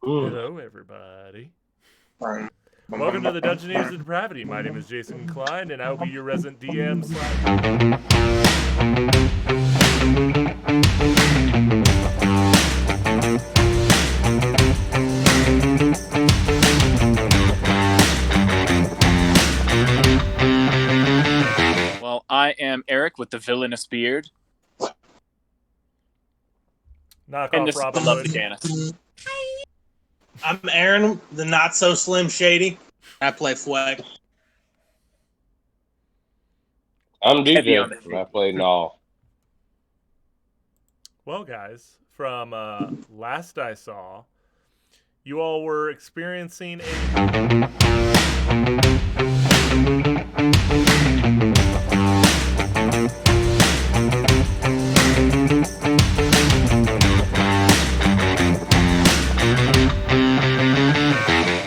Hello, everybody. Welcome to the Dungeoneers of Depravity. My name is Jason Klein, and I will be your resident DM Well, I am Eric with the villainous beard. Knock And off this is Robin the lovely Hood. Janice. I'm Aaron, the not so slim shady. I play Fleck. I'm Heavy on DJ, the and I play Naal. Well, guys, from last I saw, you all were experiencing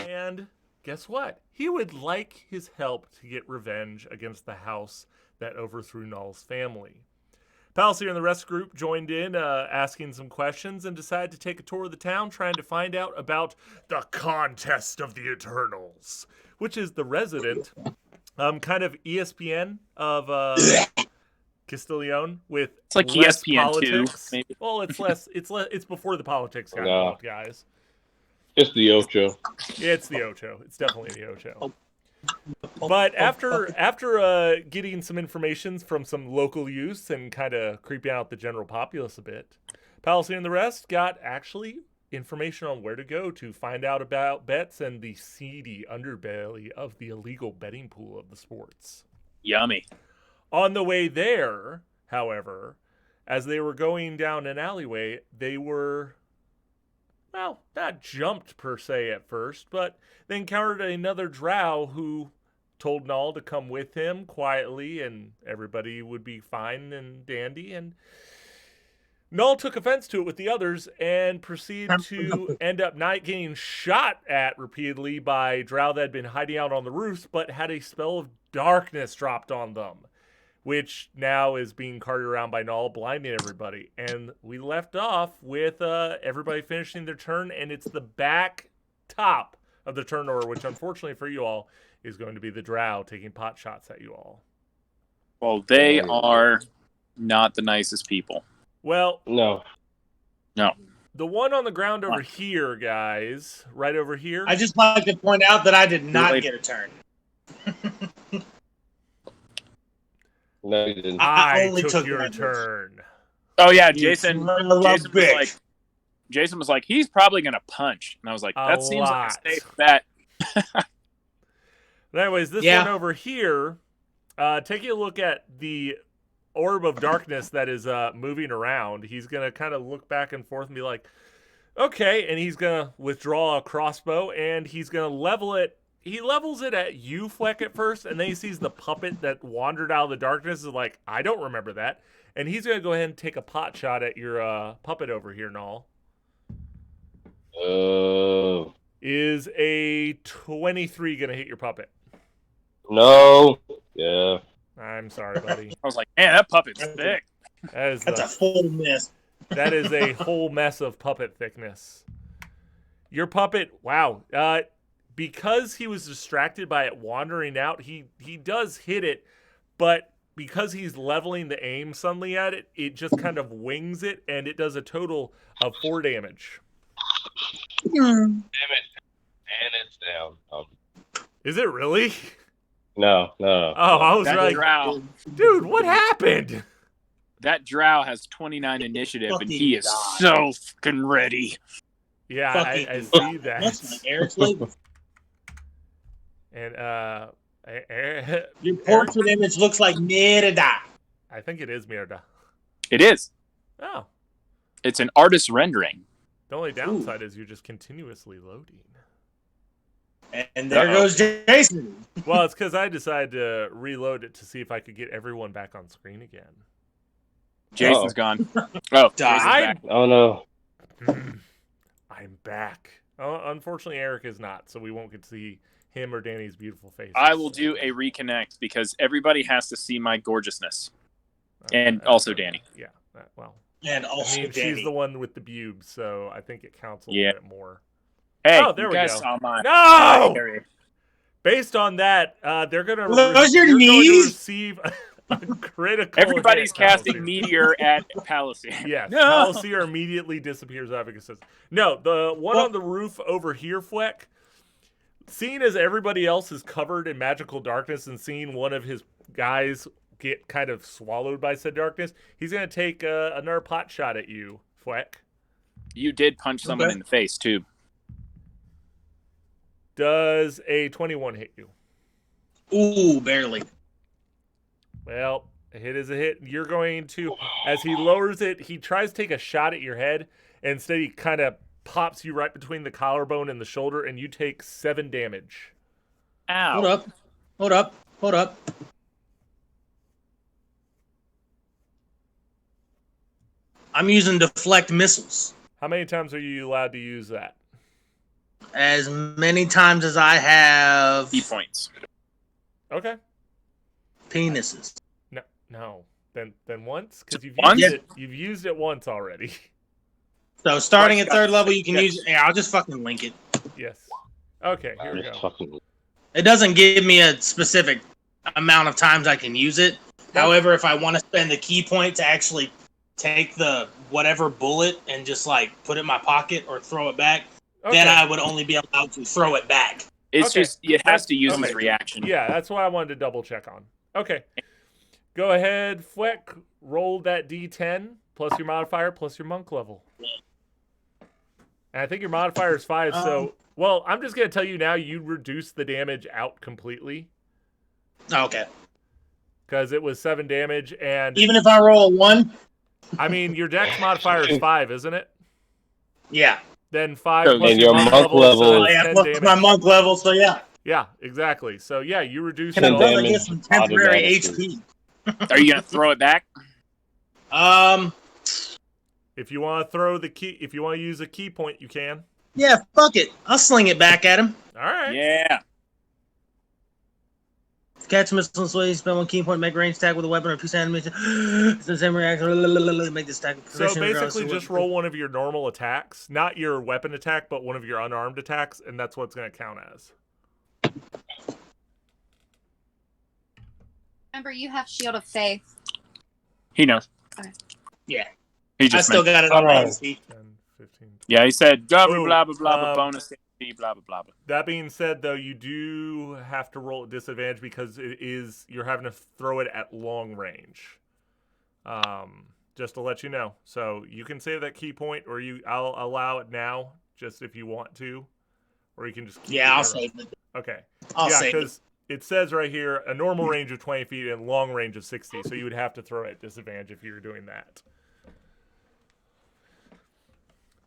And guess what? He would like his help to get revenge against the house that overthrew Naal's family. Palasyr and the rest group joined in, asking some questions, and decided to take a tour of the town, trying to find out about the Contest of the Eternals, which is the resident, kind of ESPN of Castiglione with It's like less ESPN2, politics. maybe. Well, it's less. It's before the politics got No. involved, guys. Just the Ocho. It's the Ocho. It's definitely the Ocho. But after getting some information from some local youths and kind of creeping out the general populace a bit, Palasyr and the rest got actually information on where to go to find out about bets and the seedy underbelly of the illegal betting pool of the sports. Yummy. On the way there, however, as they were going down an alleyway, they were, well, not jumped per se at first, but they encountered another drow who told Naal to come with him quietly and everybody would be fine and dandy. And Naal took offense to it with the others and proceeded to end up not getting shot at repeatedly by drow that had been hiding out on the roofs, but had a spell of darkness dropped on them, which now is being carted around by Naal, blinding everybody. And we left off with everybody finishing their turn, and it's the back top of the turn order, which unfortunately for you all is going to be the drow taking pot shots at you all. Well, they are not the nicest people. Well, No. the one on the ground over here, guys, right over here. I just like to point out that I did not Really? get a turn. No, you didn't. I only took took your members. turn. Oh, yeah, You Jason son of a bitch. was like, he's probably going to punch. And I was like, A that seems lot. like a safe bet. But anyways, this Yeah. one over here, taking a look at the orb of darkness that is moving around, he's going to kind of look back and forth and be like, okay, and he's going to withdraw a crossbow, and he's going to level it. He levels it at you, Fleck, at first, and then he sees the puppet that wandered out of the darkness is like, I don't remember that. And he's going to go ahead and take a pot shot at your puppet over here, Naal. Is a 23 going to hit your puppet? No. Yeah. I'm sorry, buddy. I was like, man, that puppet's thick. That's a full miss. That is a whole mess of puppet thickness. Your puppet, wow. Because he was distracted by it wandering out, he does hit it, but because he's leveling the aim suddenly at it, it just kind of wings it, and it does a total of 4 damage. Damn it. And it's down. Is it really? No. Oh, I was That like, drow, dude, what happened? that drow has 29 initiative, and he is Fucking so fucking ready. Yeah, Fucking I see that. That's like Eric's label. And Your portrait image looks like Merida. I think it is Mirda. It is. Oh, It's an artist's rendering. the only downside is you're just continuously loading. And there goes Jason. Well, it's because I decided to reload it to see if I could get everyone back on screen again. Jason's gone. Oh, Jason's Die. back. Oh, no. I I'm back. Unfortunately, Eric is not, so we won't get to see him or Danny's beautiful faces. I will do a reconnect because everybody has to see my gorgeousness. And also Danny. Yeah, well. And also I mean, Danny. she's the one with the bubes, so I think it counts a little bit more. Hey, there you we guys go. saw my No! area. Based on that, they're going to your knees? receive a critical Everybody's hit, casting Palasyr. Meteor at Palasyr. Yes, No. Palasyr immediately disappears out of existence. No, the one on the roof over here, Fleck, seeing as everybody else is covered in magical darkness and seeing one of his guys get kind of swallowed by said darkness, he's going to take another pot shot at you, Fleck. You did punch someone in the face, too. Does a 21 hit you? Ooh, barely. Well, a hit is a hit. You're going to, as he lowers it, he tries to take a shot at your head. And instead, he kind of pops you right between the collarbone and the shoulder, and you take 7 damage. Ow. Hold up. I'm using deflect missiles. How many times are you allowed to use that? As many times as I have E points. Okay. penises. No. Then once, because you've used it once already. So starting at 3rd level, you can use it. Yeah, I'll just fucking link it. Yes. Okay, here we go. It doesn't give me a specific amount of times I can use it. However, if I want to spend the key point to actually take the whatever bullet and just like put it in my pocket or throw it back, then I would only be allowed to throw it back. It's just, it has to use its reaction. Yeah, that's what I wanted to double check on. Okay. Go ahead, Fleck. Roll that D10 plus your modifier plus your monk level. And I think your modifier is 5, so... Well, I'm just going to tell you now, you reduce the damage out completely. Okay. Because it was 7 damage, and... Even if I roll a 1? I mean, your dex modifier is 5, isn't it? Yeah. Then 5 plus and your monk level. So yeah, 10 plus damage. my monk level, so yeah. Yeah, exactly. So, yeah, you reduce Can it I all. probably get some temporary HP? Are you going to throw it back? If you want to throw the key, if you want to use a key point, you can. Yeah, fuck it. I'll sling it back at him. All right. Yeah. Catch missile sway, spend 1 key point, make range attack with a weapon or piece of animation. It's the same reaction. Make this attack. So basically, just roll one of your normal attacks, not your weapon attack, but one of your unarmed attacks, and that's what's going to count as. Remember, you have Shield of Faith. He knows. Okay. Yeah. He I just still got it on my 10, 15. Yeah, he said, blah, blah, Ooh, blah, blah, blah, bonus, blah, blah, blah. That being said, though, you do have to roll at disadvantage because you're having to throw it at long range. Just to let you know. So you can save that key point, or I'll allow it now, just if you want to, or you can just keep I'll save it. Okay. I'll save it. Because it says right here a normal range of 20 feet and long range of 60, so you would have to throw at disadvantage if you were doing that.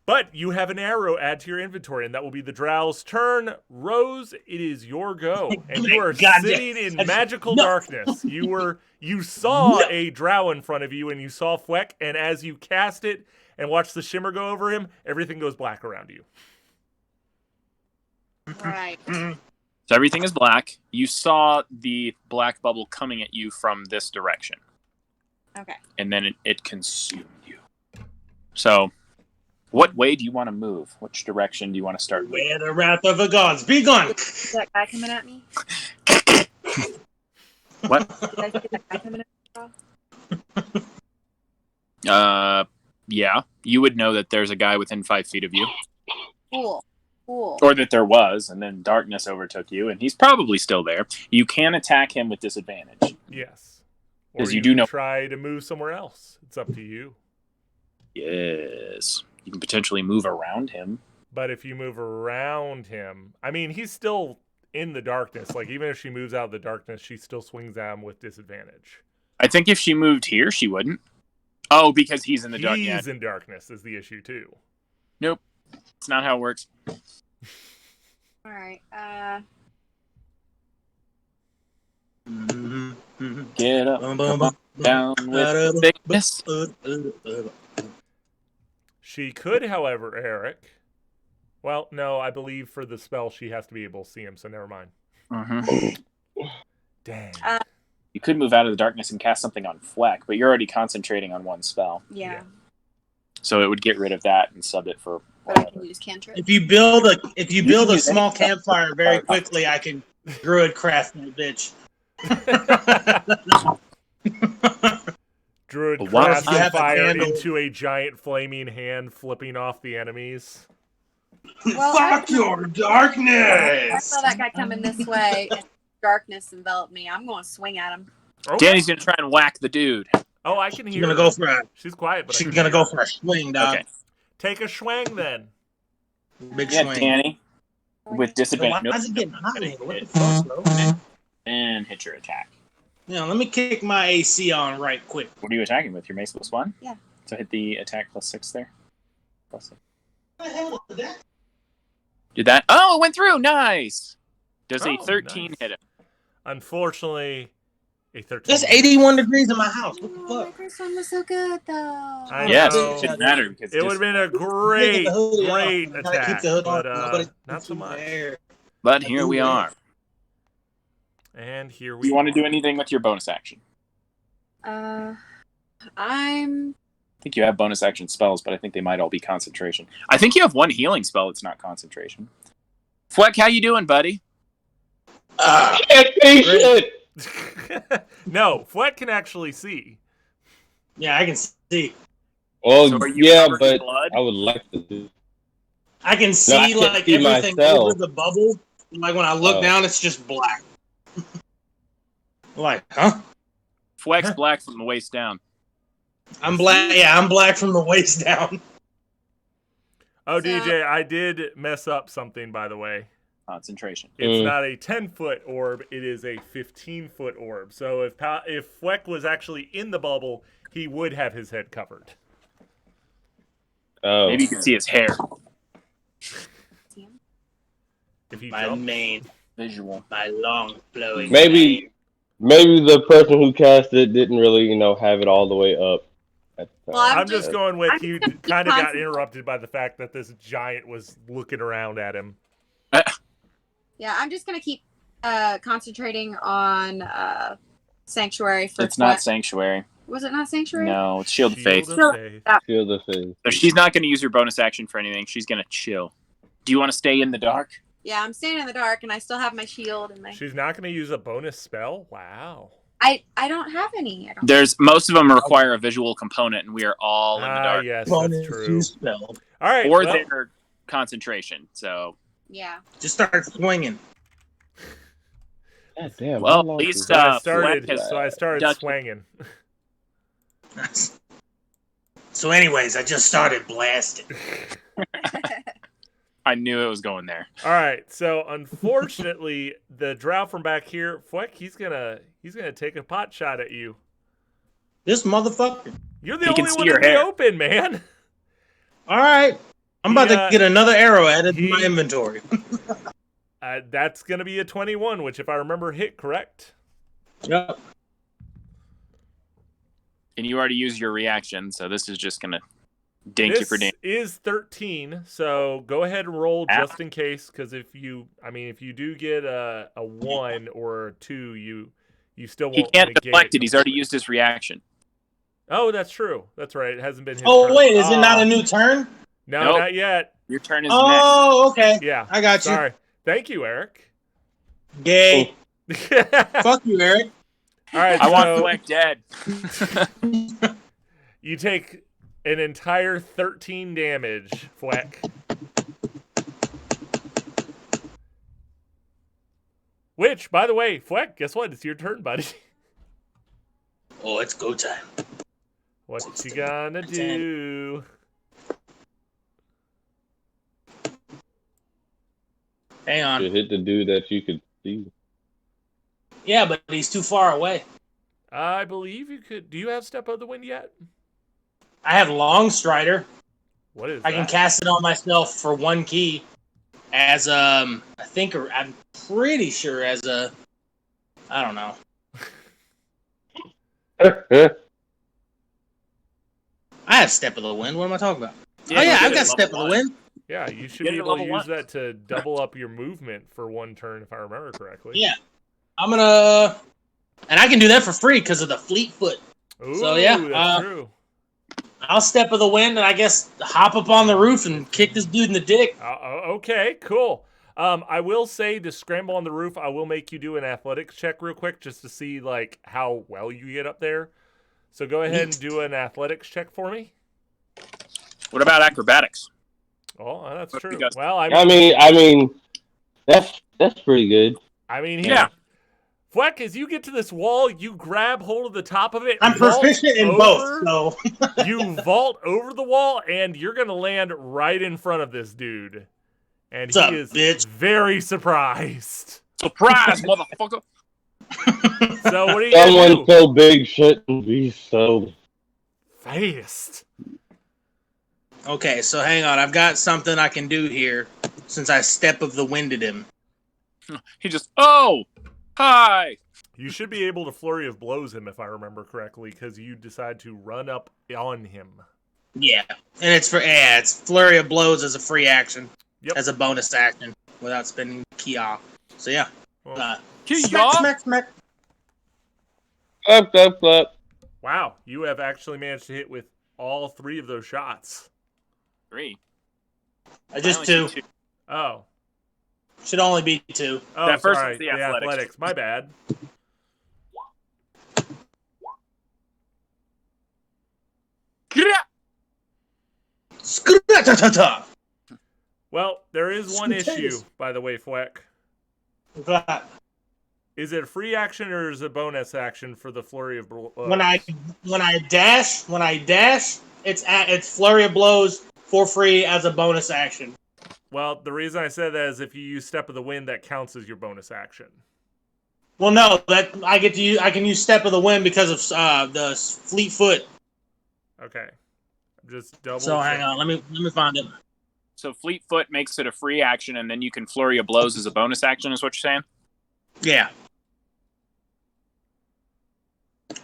But you have an arrow add to your inventory, and that will be the Drow's turn. Rose, it is your go, and you are sitting in magical darkness. You saw a Drow in front of you, and you saw Fleck, and as you cast it and watch the shimmer go over him, everything goes black around you. Right. So everything is black. You saw the black bubble coming at you from this direction. Okay. And then it consumed you. So, what way do you want to move? Which direction do you want to start with? Where the wrath of the gods be gone. Is that guy coming at me? What? Did I see that guy coming at me? Yeah. You would know that there's a guy within 5 feet of you. Cool. Or that there was, and then darkness overtook you, and he's probably still there. You can attack him with disadvantage. Yes. Or Because you you do know. try to move somewhere else. It's up to you. Yes. You can potentially move around him. But if you move around him, I mean, he's still in the darkness. Like, even if she moves out of the darkness, she still swings at him with disadvantage. I think if she moved here, she wouldn't. Oh, because he's in the dark. He's Yeah. in darkness is the issue, too. Nope. It's not how it works. All right. Get up, come on, down with the thickness. She could, however, Eric, Well, no, I believe for the spell she has to be able to see him, so never mind. Dang. You could move out of the darkness and cast something on Fleck, but you're already concentrating on one spell. Yeah. So it would get rid of that and sub it for But I whatever. can use cantrip. If you build a can use small any- campfire very quickly, I can druid craft that bitch. Druid Well, why- crafts You have a fire candle. into a giant flaming hand, flipping off the enemies. Well, Fuck your I darkness! saw that guy coming this way, and darkness enveloped me. I'm going to swing at him. Okay. Danny's gonna try and whack the dude. Oh, I can She's hear gonna her. go for a She's quiet, but I she's can gonna hear go her. for a swing, dog. Okay. Take a swang then. Big Yeah, swing. Danny with Why disadvantage. is it getting hot in here? What the fuck, bro? And hit your attack. Yeah, let me kick my AC on right quick. What are you attacking with? Your mace plus 1? Yeah. So hit the attack plus 6 there. Plus 6. What the hell is that? Did that? Oh, it went through. Nice. Does a Oh, 13 nice. hit him? Unfortunately, a 13. It's 81 degrees in my house. What the Oh, my fuck? first one was so good, though. I Yes, know. it didn't matter because It would have been a great, Taking the hoodie off. great I'm trying to attack, keep the hood but on. Nobody not so can much. there. But here we are. And here we Do you want to do are. anything with your bonus action? I'm I think you have bonus action spells, but I think they might all be concentration. I think you have one healing spell that's not concentration. Fleck, how you doing, buddy? Can't see shit. No, Fleck can actually see. Yeah, I can see. Well, So are you yeah, covered in but blood? I would like to do. I can see I can't like see everything myself. over the bubble. Like when I look Oh. down, it's just black. Like, huh? Fleck's black from the waist down. I'm black. Yeah, I'm black from the waist down. Oh, So- DJ, I did mess up something, by the way. Concentration. It's not a 10-foot orb, it is a 15-foot orb. So if Fleck was actually in the bubble, he would have his head covered. Oh, Maybe you can see his hair. If he My jumped. mane, Visual. my long flowing. maybe the person who cast it didn't really, have it all the way up. At the Well, time. I'm just going with I'm you just kind of got concentrating. interrupted by the fact that this giant was looking around at him. Yeah, I'm just gonna keep concentrating on Sanctuary for. It's not what? Sanctuary. Was it not Sanctuary? No, it's Shield of Faith. Shield of Faith. Shield of Faith. So she's not going to use her bonus action for anything. She's going to chill. Do you want to stay in the dark? Yeah, I'm staying in the dark, and I still have my shield and my. She's not going to use a bonus spell? Wow. I don't have any. I don't. Most of them require a visual component, and we are all in the dark. Yes, Bonus that's true. you spell. All right. Or well, their concentration. So, Yeah. Just start swinging. God damn. well, how at long least is so I that? started. Fleck has So I started Dutch- swinging. So, anyways, I just started blasting. I knew it was going there. All right. So unfortunately, the drow from back here, Fleck, he's gonna take a pot shot at you. This motherfucker. You're the He can only see one your in the hair. open, man. All right. I'm about Yeah. to get another arrow added to He- my inventory. That's gonna be a 21, which, if I remember, hit correct. Yep. Oh, Oh, Uh, And you already used your reaction, so this is just going to dink you This for dink. is 13, so go ahead and roll Ah. just in case, because if you do get a 1 or a 2, you still He won't can't negate deflect it. He's already completely. used his reaction. Oh, that's true. That's right. It hasn't been his Oh, turn. wait, is it not Ah, a new turn? No, Nope. not yet. Your turn is next. Oh, okay. Yeah. I got you. Sorry. Thank you, Eric. Gay. All Fuck you, Eric. right. I want so Fleck dead. you take an entire 13 damage, Fleck. Which, by the way, Fleck, guess what? It's your turn, buddy. Oh, it's go time. What you gonna do? Hang on. You hit the dude that you could see. Yeah, but he's too far away. I believe you could. Do you have Step of the Wind yet? I have Long Strider. What is I can that? cast it on myself for 1 key as I'm pretty sure as a I don't know. I have Step of the Wind. What am I talking about? Oh yeah, I've got Step of the Wind. Yeah, you should Get be it at able to level use 1. that to double up your movement for one turn, if I remember correctly. Yeah. I'm gonna, and I can do that for free because of the fleet foot. Ooh, So yeah, that's true. I'll step of the wind and I guess hop up on the roof and kick this dude in the dick. Okay, cool. I will say to scramble on the roof, I will make you do an athletics check real quick just to see like how well you get up there. So go ahead and do an athletics check for me. What about acrobatics? Oh, that's What true. you got? Well, I mean, that's pretty good. I mean, Yeah. Fleck, as you get to this wall, you grab hold of the top of it. I'm vault proficient in over, both, so You vault over the wall, and you're going to land right in front of this dude. And What's up, he is bitch? very surprised. Surprise, motherfucker! So what are you going to Someone do? so big shouldn't be so Fast. Okay, so hang on. I've got something I can do here since I step of the winded him. He just, oh, hi. You should be able to flurry of blows him, if I remember correctly, because you decide to run up on him. Yeah, and it's flurry of blows as a free action, Yep. as a bonus action without spending ki. So yeah, Well, smack, smack, smack. Clap, clap, clap. wow, you have actually managed to hit with all 3 of those shots. 3. Just I only two. see 2. Oh. Should only be 2. Oh, That first sorry. was the athletics. My bad. Skra-ta-ta-ta. Well, there is one issue, Potatoes. by the way, Fleck. That. Is it a free action or is it a bonus action for the flurry of blows? When I dash, it's flurry of blows for free as a bonus action. Well, the reason I said that is if you use Step of the Wind, that counts as your bonus action. Well, no, that I can use step of the wind because of the fleet foot. Okay. Just double. So hang on, let me find it. So fleet foot makes it a free action, and then you can flurry of blows as a bonus action, is what you're saying? Yeah,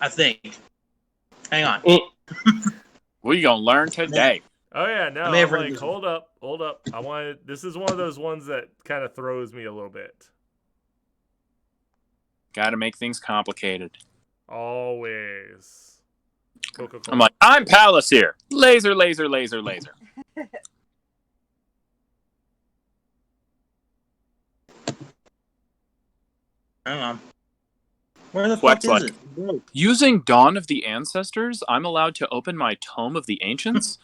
I think. Hang on. What are you gonna learn today? Oh yeah, no. I may have I'm read like, this hold up. I wanted. This is one of those ones that kind of throws me a little bit. Got to make things complicated. Always. Coca-Cola. I'm like, I'm Palasyr. Laser, laser, laser, laser. Hang on. Where the Flex fuck is like- it? Bro. Using Dawn of the Ancestors, I'm allowed to open my Tome of the Ancients,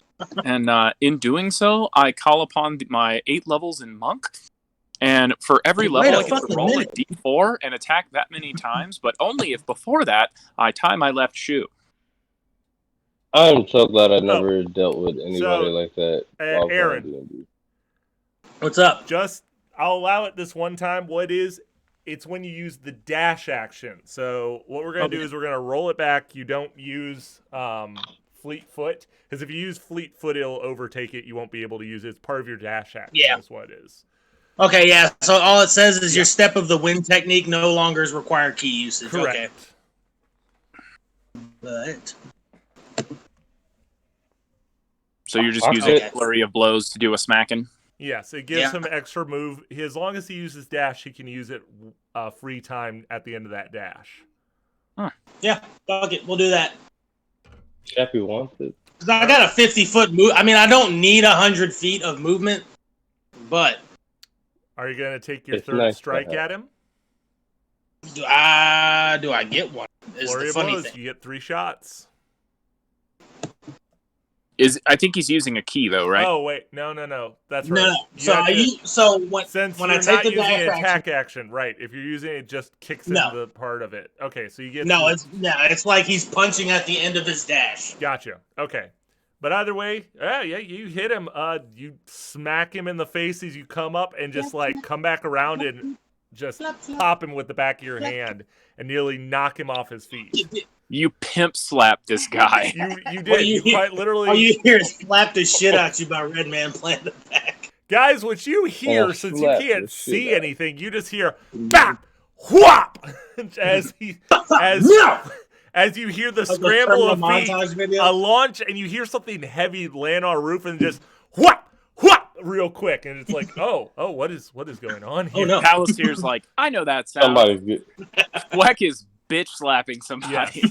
and in doing so, I call upon my 8 levels in Monk. And for every Wait level, a I get to fucking roll minute. a d4 and attack that many times, but only if before that I tie my left shoe. I'm so glad I never dealt with anybody So, like that. while playing Aaron. D&D. What's up? I'll allow it this one time. What is? It's when you use the dash action. So what we're going to do is we're going to roll it back. You don't use Fleet Foot. Because if you use Fleet Foot, it'll overtake it. You won't be able to use it. It's part of your dash action. Yeah. That's what it is. Okay, yeah. So all it says is your step of the wind technique no longer require key usage. Correct. Okay. But So you're just Okay. using a flurry of blows to do a smacking? Yes, it gives Yeah. him extra move. As long as he uses dash, he can use it free time at the end of that dash. yeah, fuck it. We'll do that. Chappie wants it. 'Cause I got a 50-foot move. I mean, I don't need 100 feet of movement, but Are you going to take your It's third nice to strike have. at him? do I get one? Is Flurry the of funny blows. thing. You get 3 shots. I think he's using a key, though, right? Oh wait, no. That's right. No. You So have to- when you're I take not the using dash an action, attack action, right? If you're using it, it just kicks No. in the part of it. Okay, so you get no, it's like he's punching at the end of his dash. gotcha. Okay, but either way, yeah, you hit him. You smack him in the face as you come up, and just like come back around and just pop him with the back of your hand and nearly knock him off his feet. You pimp slapped this guy. You What did. you You hear- quite literally. All you hear is slap the shit out you by Red Man playing the back. Guys, what you hear, Oh, since you slap can't the see shit out. anything, you just hear bap, whop, as No! as you hear the Like the scramble of terminal feet, montage video. a launch, and you hear something heavy land on a roof, and just whop, real quick, and it's like, oh, what is going on Oh here? no! Palysyr's like, I know that sound. Somebody get Weck is bitch slapping somebody.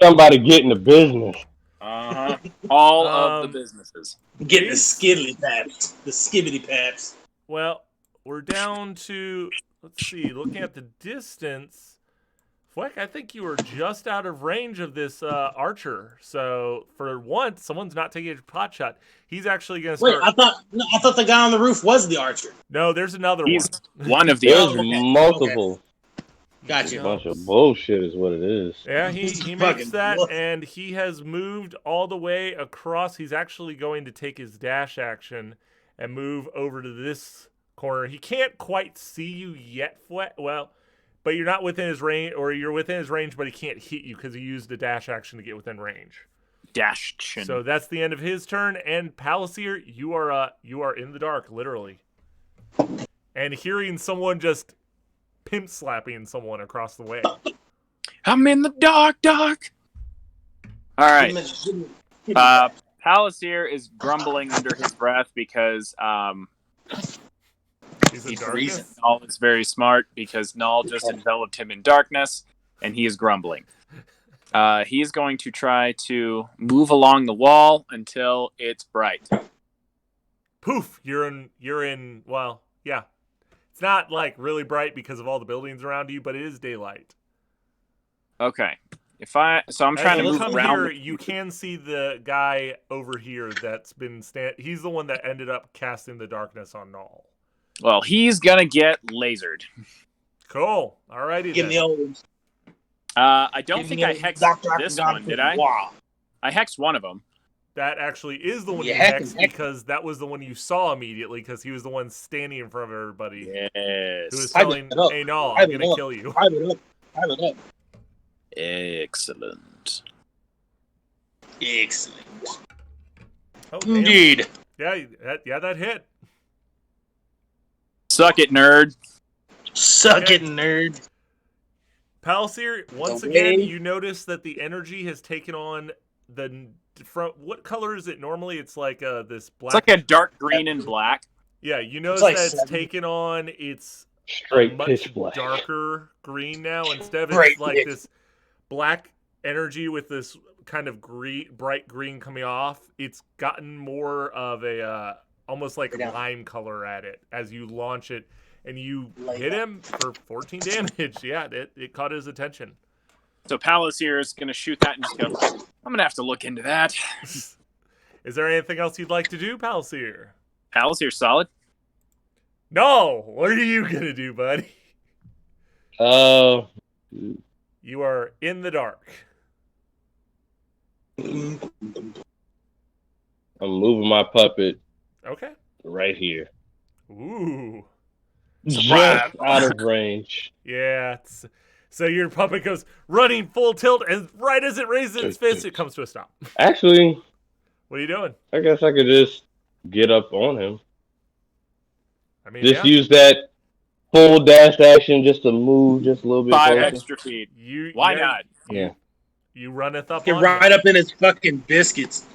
somebody get in the business. Uh-huh. All of the businesses. Getting the skiddly paps, the skibbity paps. Well, we're down to, let's see, looking at the distance. Fleck, I think you were just out of range of this archer. So for once, someone's not taking a pot shot. He's actually going to Wait, start. I thought the guy on the roof was the archer. No, there's another He's one. one of the There's others. okay. multiple. Gotcha. A bunch of bullshit is what it is. Yeah, he makes Fucking that, wolf. and he has moved all the way across. He's actually going to take his dash action and move over to this corner. He can't quite see you yet, well, but you're not within his range, or you're within his range, but he can't hit you because he used a dash action to get within range. Dash chin. So that's the end of his turn, and Palasyr, you are in the dark, literally. And hearing someone just pimp slapping someone across the way. I'm in the dark. All right. Palasyr is grumbling under his breath because He's in He's darkness. freezing. Naal is very smart because Naal just enveloped him in darkness, and he is grumbling. He is going to try to move along the wall until it's bright. Poof! You're in. Well, yeah. It's not like really bright because of all the buildings around you, but it is daylight. Okay. I'm trying to As you move come around. here, you can see the guy over here that's been he's the one that ended up casting the darkness on Naal. Well, he's gonna get lasered. Cool. Alrighty Give me then. old. I don't give think me I old hexed Dr. this Octagon one, did I? Wow. I hexed one of them. That actually is the one you Yeah, hexed heck. because that was the one you saw immediately because he was the one standing in front of everybody Yes. who was Pipe telling, it up. "Hey, Naal, Pipe I'm it gonna up. kill you." Pipe it up. Pipe it up. Excellent. Excellent. Oh, damn. Indeed. Yeah, that hit. Suck it, nerd. Suck Okay. it, nerd. Palasyr, once The again, way- you notice that the energy has taken on the from what color is it normally? It's like this black. It's like a dark green and black. Yeah, you notice like that it's 7. taken on its a Straight much pitch black. darker green now. Instead of Straight it's like pitch. this black energy with this kind of bright green coming off, it's gotten more of a almost like Yeah. lime color at it as you launch it, and you Like hit that. him for 14 damage. Yeah, it caught his attention. So Palasyr is going to shoot that and just go, I'm going to have to look into that. Is there anything else you'd like to do, Palasyr? Palasyr solid. No! What are you gonna do, buddy? Uh, You are in the dark. I'm moving my puppet Okay. right here, Ooh. just Surprise. out of range. Yeah. So your puppet goes running full tilt, and right as it raises its fist, it comes to a stop. Actually, What are you doing? I guess I could just get up on him. I mean, Just yeah. use that full dash action just to move just a little bit 5 closer. extra feet. You Why yeah, not? Yeah. You runneth up Get on right him. up in his fucking biscuits.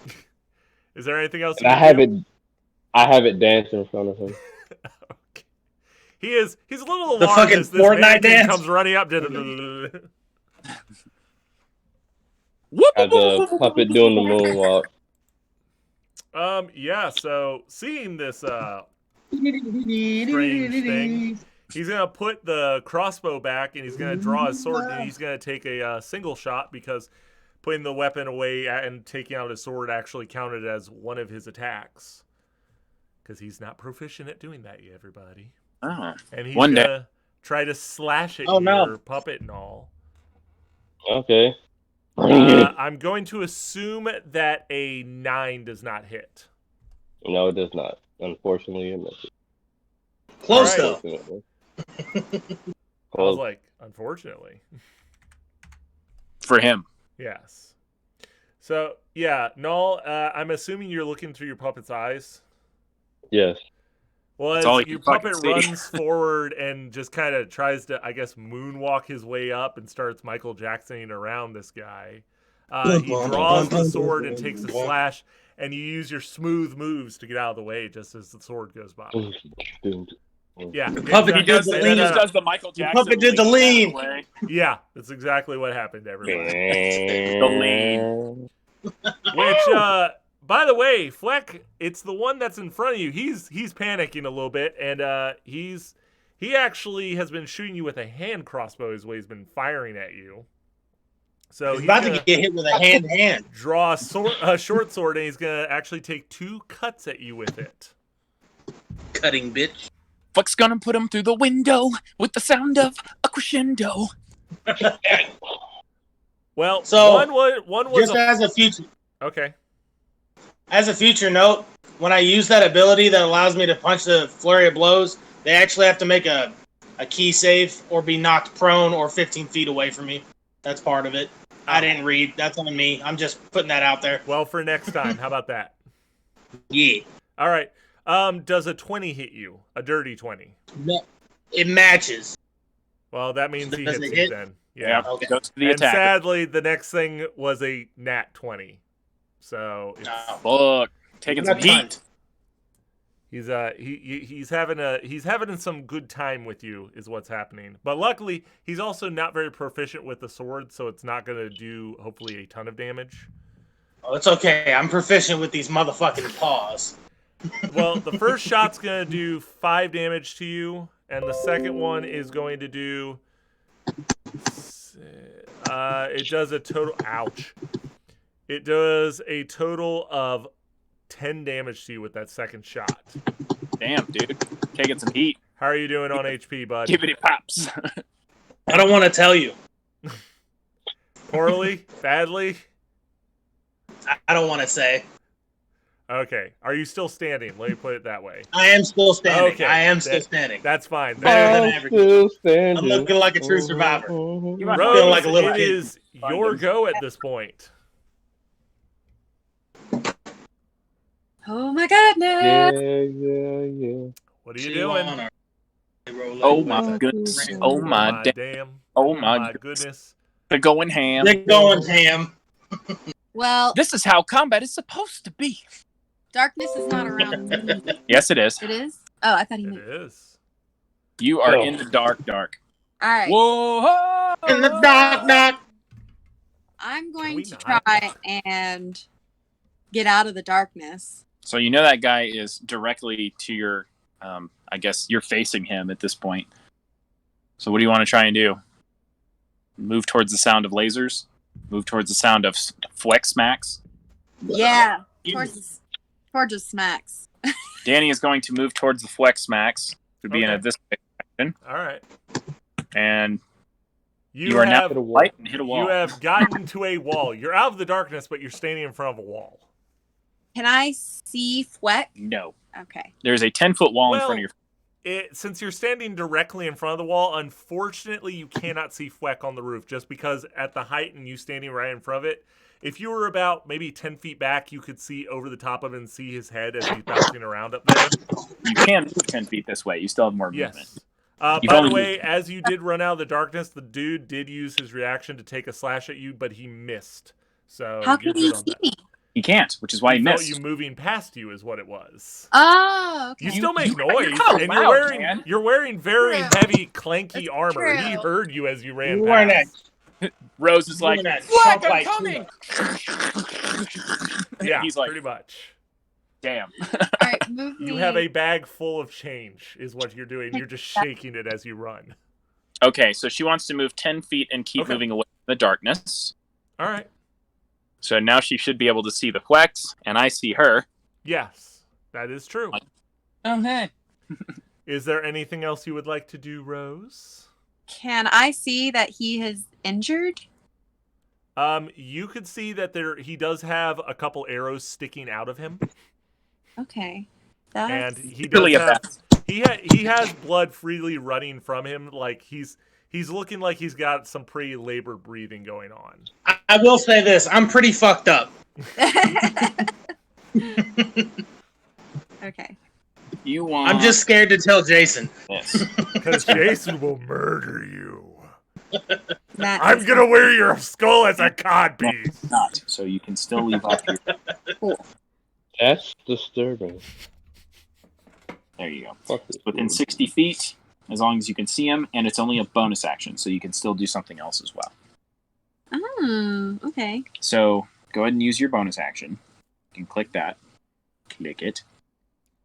Is there anything else? And I have it dancing in front of him. Okay. He's a little The alarmed fucking as this Fortnite mannequin dance? comes running up. Have the puppet doing the moonwalk. Yeah, so seeing this strange thing, he's gonna put the crossbow back and he's gonna draw his sword and he's gonna take a single shot because putting the weapon away and taking out his sword actually counted as one of his attacks because he's not proficient at doing that yet, everybody. Oh. And he's One day. gonna try to slash at Oh, no. your puppet and all. Okay. Bring it. I'm going to assume that a 9 does not hit. No, it does not. Unfortunately, it misses. Close All right. though. Unfortunately. I was Close. like, unfortunately. For him. Yes. So, yeah, Naal, I'm assuming you're looking through your puppet's eyes. Yes. Well, That's all as you your can puppet fucking see. runs forward and just kind of tries to, I guess, moonwalk his way up and starts Michael Jacksoning around this guy. He draws the sword and takes a slash, and you use your smooth moves to get out of the way just as the sword goes by. Yeah, The puppet exactly. does the He lean. just does the Michael The Jackson. puppet did the lean lean. out of the way. Yeah, that's exactly what happened to everybody. The lean. Which, by the way, Fleck, it's the one that's in front of you. He's panicking a little bit, and he actually has been shooting you with a hand crossbow is what he's been firing at you. So He's about to get hit with a hand. draw a short sword, and he's gonna actually take 2 cuts at you with it. Cutting bitch. Fuck's gonna put him through the window with the sound of a crescendo. Well, So, one was Just okay. as a future note, when I use that ability that allows me to punch the flurry of blows, they actually have to make a key save or be knocked prone or 15 feet away from me. That's part of it. I didn't read. That's on me. I'm just putting that out there. Well, for next time, how about that? Yeah. All right. Does a 20 hit you? A dirty 20? No, it matches. Well, that means he Does hits it you hit? then. Yeah, Okay. goes to the And attack. sadly, the next thing was a nat 20. So it's, Oh. Fuck, taking Not some heat. tons. he's having some good time with you is what's happening. But luckily, he's also not very proficient with the sword, so it's not going to do hopefully a ton of damage. Oh, it's okay. I'm proficient with these motherfucking paws. Well, the first shot's going to do 5 damage to you, and the second one is going to do it does a total ouch. It does a total of 10 damage to you with that second shot. Damn, dude, taking some heat. How are you doing on HP, bud? Give it pops. I don't want to tell you. Poorly? Badly? I don't want to say. Okay. Are you still standing? Let me put it that way. I am still standing. Okay. I am still standing. That's fine. Better than I'm average. still standing. I'm looking like a true survivor. You Feeling Rose, like a little it kid. is your go at this point. Oh my goodness. Yeah. What are you doing? Oh my goodness. Oh my damn. damn. Oh my goodness. They're going ham. They're going ham. Well, This is how combat is supposed to be. darkness is not around me. Yes, it is. It is? Oh, I thought he It meant. is. You are No. in the dark, dark. All right. Whoa! In the dark. I'm Can going we to not? try and get out of the darkness. So you know that guy is directly to your. I guess you're facing him at this point. So what do you want to try and do? Move towards the sound of lasers. Move towards the sound of flex smacks. Yeah. Towards the smacks. Danny is going to move towards the flex smacks to be in a Okay. this direction, All right. and You, you are now have light and hit a wall. you have gotten to a wall. You're out of the darkness, but you're standing in front of a wall. Can I see Fweck? No, Okay. there's a 10-foot wall in Well, front of your. Since you're standing directly in front of the wall, unfortunately, you cannot see Fweck on the roof just because at the height and you standing right in front of it. If you were about maybe 10 feet back, you could see over the top of it and see his head as he's bouncing around up there. You can move 10 feet this way. You still have more movement. Yes. You've By the only way, as you did run out of the darkness, the dude did use his reaction to take a slash at you, but he missed. So How you're can you good on see that. me? He can't, which is why he felt missed. you moving past you is what it was. Oh, okay. You still make you're noise, kinda and loud, man. you're wearing very True. heavy, clanky That's armor. He true. heard you as you ran You weren't past. Rose is like, Doing that "Fleck, Trump I'm like coming!" Yeah, He's like, pretty much. damn. All right, move me. You have a bag full of change, is what you're doing. You're just shaking it as you run. Okay, so she wants to move 10 feet and keep Okay. moving away from the darkness. All right. So now she should be able to see the flex, and I see her. Yes, that is true. Oh, hey. Is there anything else you would like to do, Rose? Can I see that he is injured? You could see that he does have a couple arrows sticking out of him, Okay. and That's he Really does a have he has blood freely running from him. Like he's looking like he's got some pretty labored breathing going on. I will say this. I'm pretty fucked up. okay. You want. I'm just scared to tell Jason. Yes. Because Jason will murder you. That I'm is gonna wear your skull as a codpiece. Not. So you can still leave off your. cool. That's disturbing. There you go. Fuck this Within dude. 60 feet, as long as you can see him, and it's only a bonus action, so you can still do something else as well. Oh, okay. So go ahead and use your bonus action. You can click that. Click it.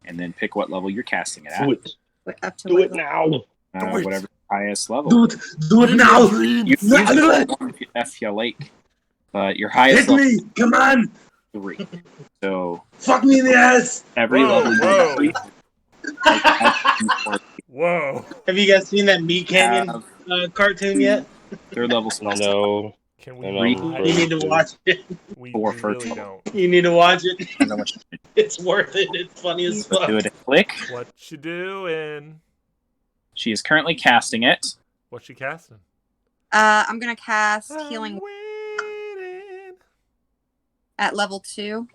And then pick what level you're casting it at. Do it. Wait, up to Do what it now. Do it. Whatever highest level. Do it now. You if you like. But your highest Hit level me. Come on. is 3. So Fuck me in the ass. every Whoa, level whoa. you increase, Whoa. Have you guys seen that Meat Canyon cartoon yet? third level spell slot. No. Can we And I'm not? You need to watch it. We Four really first. don't. You need to watch it. Depends on what you do. It's worth it. It's funny as So fuck. do it at click. What you doing? She is currently casting it. What you casting? I'm gonna cast I'm healing waiting. at level 2.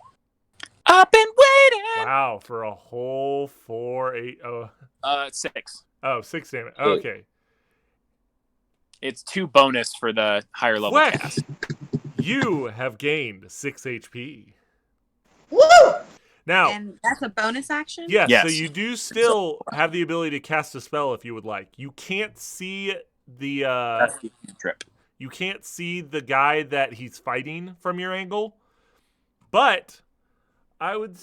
I've been waiting. Wow, for a whole 4, 8, 6. 6 damage. Okay. It's 2 bonus for the higher level Fleck, cast. you have gained 6 HP. Woo! Now, And that's a bonus action? yes, Yes. so you do still have the ability to cast a spell if you would like. You can't see the That's the trip. you can't see the guy that he's fighting from your angle, but I would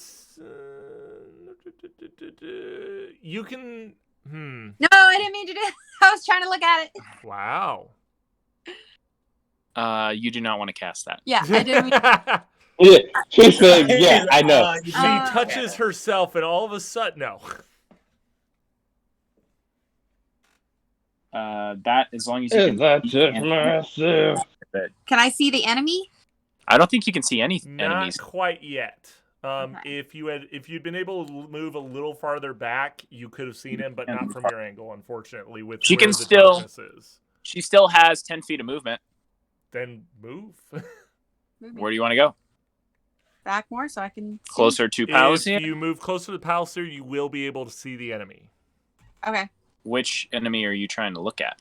you can No, I didn't mean to do it. I was trying to look at it. wow. You do not want to cast that. Yeah, I didn't mean Yeah, she said, yeah, I know. She Oh. touches herself and all of a sudden no. That as long as you Is can. that you just can- massive? Can I see the enemy? I don't think you can see any Not enemies. quite yet. Okay. If you'd been able to move a little farther back, you could have seen him, but not from your angle, unfortunately. With She where can the still- darkness is. She still has 10 feet of movement. Then move. Move me Where do you want to go? back more so I can see. Closer to If Palasyr? you move closer to Palasyr, you will be able to see the enemy. Okay. Which enemy are you trying to look at?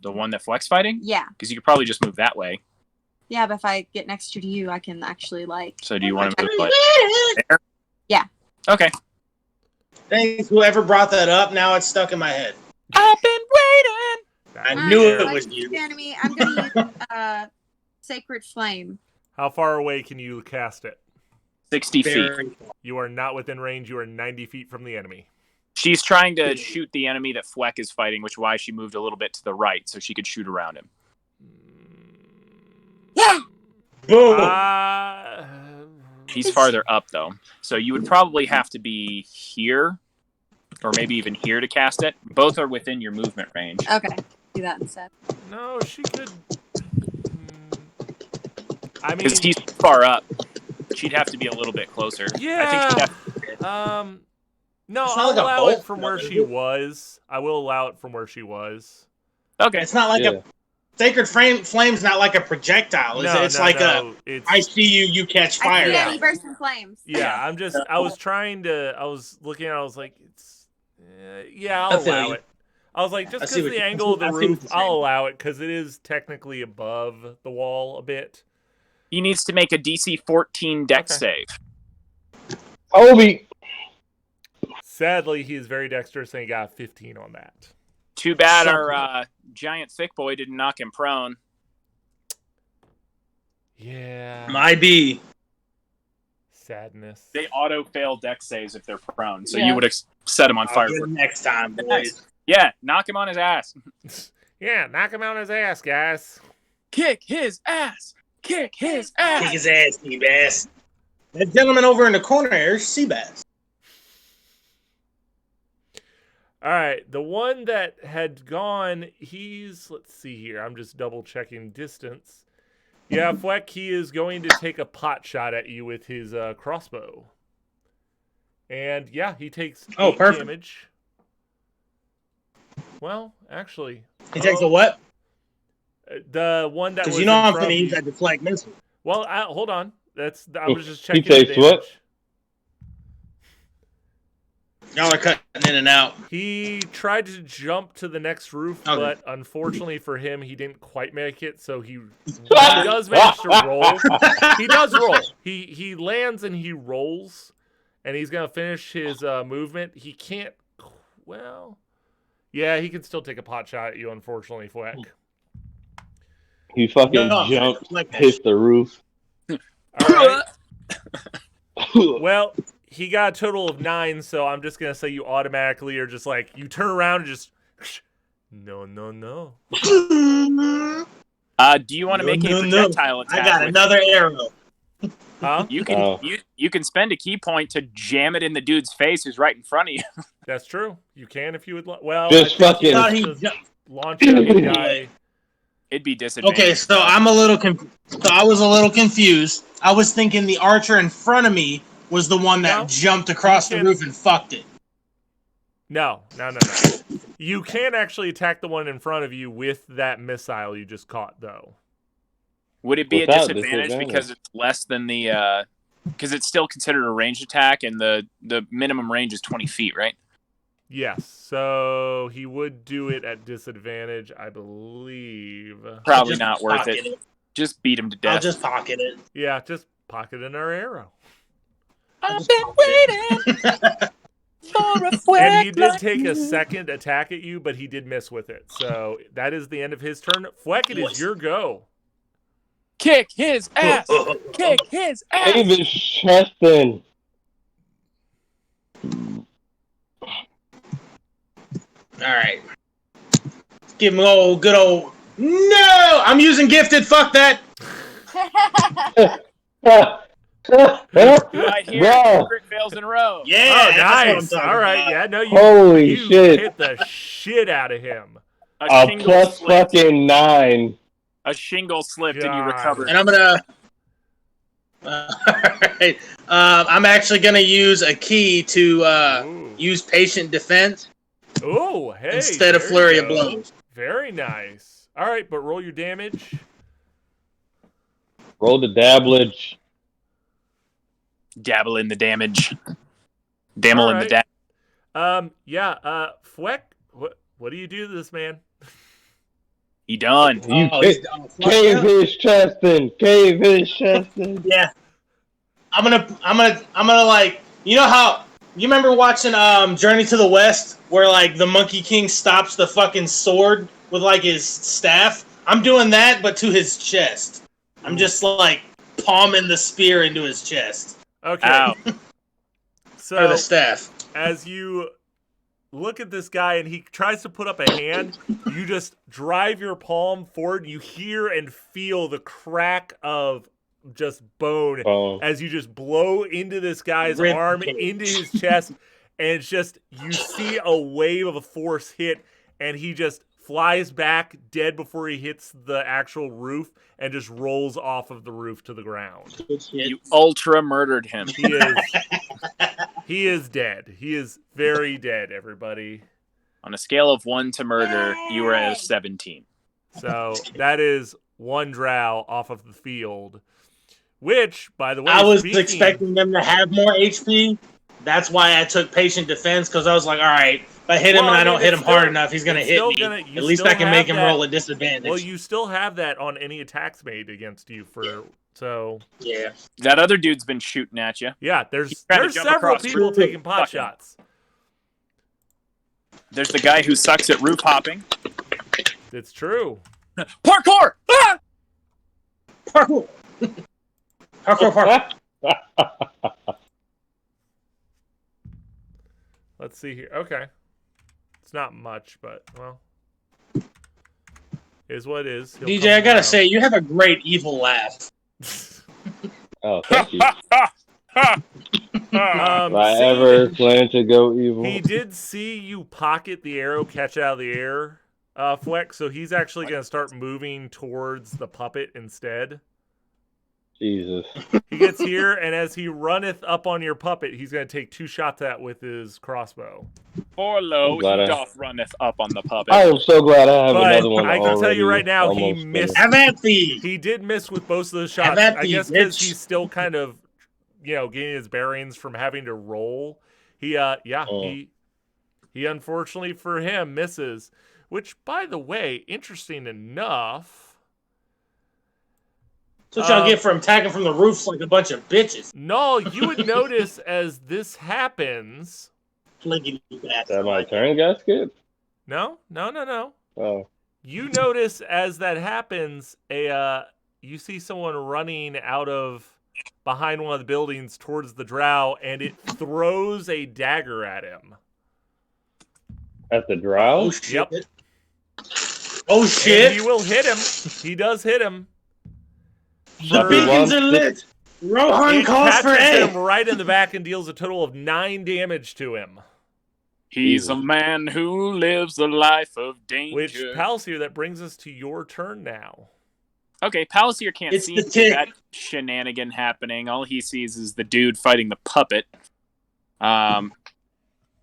The one that Fleck's fighting? Yeah. Because you could probably just move that way. Yeah, but if I get next to you, I can actually like. So do you want to move like there? Yeah. Okay. Thanks, whoever brought that up. Now it's stuck in my head. I've been waiting. That- I knew it Alright, was so I you. see the enemy. I'm gonna use Sacred Flame. How far away can you cast it? 60 feet. Very You are not within range. You are 90 feet from the enemy. She's trying to shoot the enemy that Fleck is fighting, which is why she moved a little bit to the right so she could shoot around him. Yeah. boom. He's farther up though, so you would probably have to be here, or maybe even here to cast it. Both are within your movement range. Okay. Do that instead. No, she could. I mean, Because he's far up, she'd have to be a little bit closer. I yeah. think she'd have No, It's not I'll like a allow bolt it from where gun, she is it? was. I will allow it from where she was. Okay. It's not like Yeah. a Sacred Flame's not like a projectile, is it? It's like a It's, I see you, you catch I fire. see Yeah. enemy burst in flames. yeah. I was looking at it, I was like, yeah, I I'll feel allow you. it. I was like, just I see because what the you- I angle see- of the I see what roof, you're saying. I'll allow it because it is technically above the wall a bit. He needs to make a DC 14 dex Okay. save. Obi! Sadly, he is very dexterous and he got 15 on that. Too bad Something. our giant thick boy didn't knock him prone. Yeah. My B. Sadness. They auto fail dex saves if they're prone, so Yeah. you would set him on I'll fire. get him next time, boys. Yeah, knock him on his ass. Yeah, knock him on his ass, guys. Kick his ass. Kick his Kick ass. his ass, Seabass. That gentleman over in the corner there's Seabass. All right, the one that had gone, let's see here. I'm just double checking distance. Yeah, Fleck, he is going to take a pot shot at you with his crossbow. And yeah, he takes 8 perfect. damage. Well, actually, He takes a what? the one that was Because you know in I'm front finna of use you- that deflect missile. Well, hold on. I was just He checking the takes what? damage. Y'all are cutting in and out. He tried to jump to the next roof, Okay. but unfortunately for him, he didn't quite make it. So he does manage to roll. He does roll. He lands and he rolls, and he's gonna finish his movement. He can't. Well, yeah, he can still take a pot shot at you. Unfortunately, Fleck. He fucking No, jumped, like that. hit the roof. All right. Well, he got a total of 9, so I'm just gonna say you automatically are just like you turn around and just no. Do you want to make a No. projectile attack? I got with- another arrow. Huh? You can Oh. you can spend a key point to jam it in the dude's face who's right in front of you. That's true. You can if you would. Well, Just I think you fucking- Thought have he to launch it at the guy. It'd be disadvantage. Okay, so I'm a little so I was a little confused. I was thinking the archer in front of me was the one that No, jumped across you the can- roof and fucked it. No. You can actually attack the one in front of you with that missile you just caught, though. Would it be a Without disadvantage disadvantage. because it's less than the because it's still considered a ranged attack and the minimum range is 20 feet, right? Yes. So he would do it at disadvantage, I believe. Probably Just not worth pocket it. Just beat him to I'll death. just pocket it. Yeah, just pocket in our arrow. I've been waiting for a flag And he did like take a you. second attack at you, but he did miss with it. So that is the end of his turn. Fleck, it is Nice. your go. Kick his ass! Kick his ass! David Cheston. All right. Give him a good old. No! I'm using gifted. Fuck that. Right here, Bro. crit fails in a row. Yeah. Oh, that's what I'm nice. talking All right. about. Yeah, no, you, Holy you shit. hit the shit out of him. A A shingle plus slipped. fucking 9. A shingle slipped and you God. recovered. And I'm gonna. Alright. I'm actually gonna use a key to Ooh. use patient defense Ooh, hey. instead of there flurry you of go. blows. Very nice. All right, but roll your damage. Roll the dabblage. Dabble in the damage. Dabble in the Alright. damage. Fleck, what do you do to this man? He done. You he's ca- done. cave his chest in. Cave his chest in. Yeah. I'm gonna like, you know how you remember watching Journey to the West where like the Monkey King stops the fucking sword with like his staff? I'm doing that but to his chest. I'm just like palming the spear into his chest. Okay. Ow. Or So the staff. as you look at this guy and he tries to put up a hand, you just drive your palm forward. You hear and feel the crack of just bone Oh. as you just blow into this guy's Rib arm, cage. into his chest, and it's just you see a wave of a force hit, and he just flies back dead before he hits the actual roof and just rolls off of the roof to the ground. Good shit. You ultra murdered him. He is dead. He is very dead, everybody. On a scale of 1 to murder, you were at a 17. So that is one drow off of the field. Which, by the way, I was speaking- expecting them to have more HP. That's why I took patient defense, because I was like, all right, if I hit him Well, and I I don't mean, hit it's him hard still- enough, he's gonna it's hit still me. gonna- you At least still I can have make him that- roll a disadvantage. Well, you still have that on any attacks made against you for so yeah. That other dude's been shooting at you. yeah. He's There's trying to jump several across people roof. taking pot Fuck him. shots. There's the guy who sucks at roof hopping. It's true. Parkour! Ah! Parkour. Parkour. Let's see here. Okay, it's not much, but well, is what it is. He'll DJ, come I gotta around. say, you have a great evil laugh. Oh, thank you. If I see, ever plan to go evil. he did see you pocket the arrow, catch it out of the air, Flex. So he's actually going to start moving towards the puppet instead. Jesus. He gets here, and as he runneth up on your puppet, he's going to take 2 shots at with his crossbow. For lo, I'm glad he I- doth runneth up on the puppet. I am so glad I have But another one I can tell you already right now, he almost missed. finished. Have at thee. He did miss with both of those shots. that I be, guess because bitch. he's still kind of, getting his bearings from having to roll. Oh. He unfortunately for him misses. Which, by the way, interesting enough. That's what y'all get for attacking from the roofs like a bunch of bitches. No, you would notice as this happens. Flinky Is bastard. that my turn, gasket? No. Oh. You notice as that happens, you see someone running out of behind one of the buildings towards the drow, and it throws a dagger at him. At the Oh drow? shit. Yep. Oh And shit. he will hit him. He does hit him. The beacons are lit. Rohan It calls for catches him A. right in the back and deals a total of 9 damage to him. He's a man who lives a life of danger. Which, Palasyr, that brings us to your turn now. Okay, Palasyr can't It's see the tick. that shenanigan happening. All he sees is the dude fighting the puppet. Can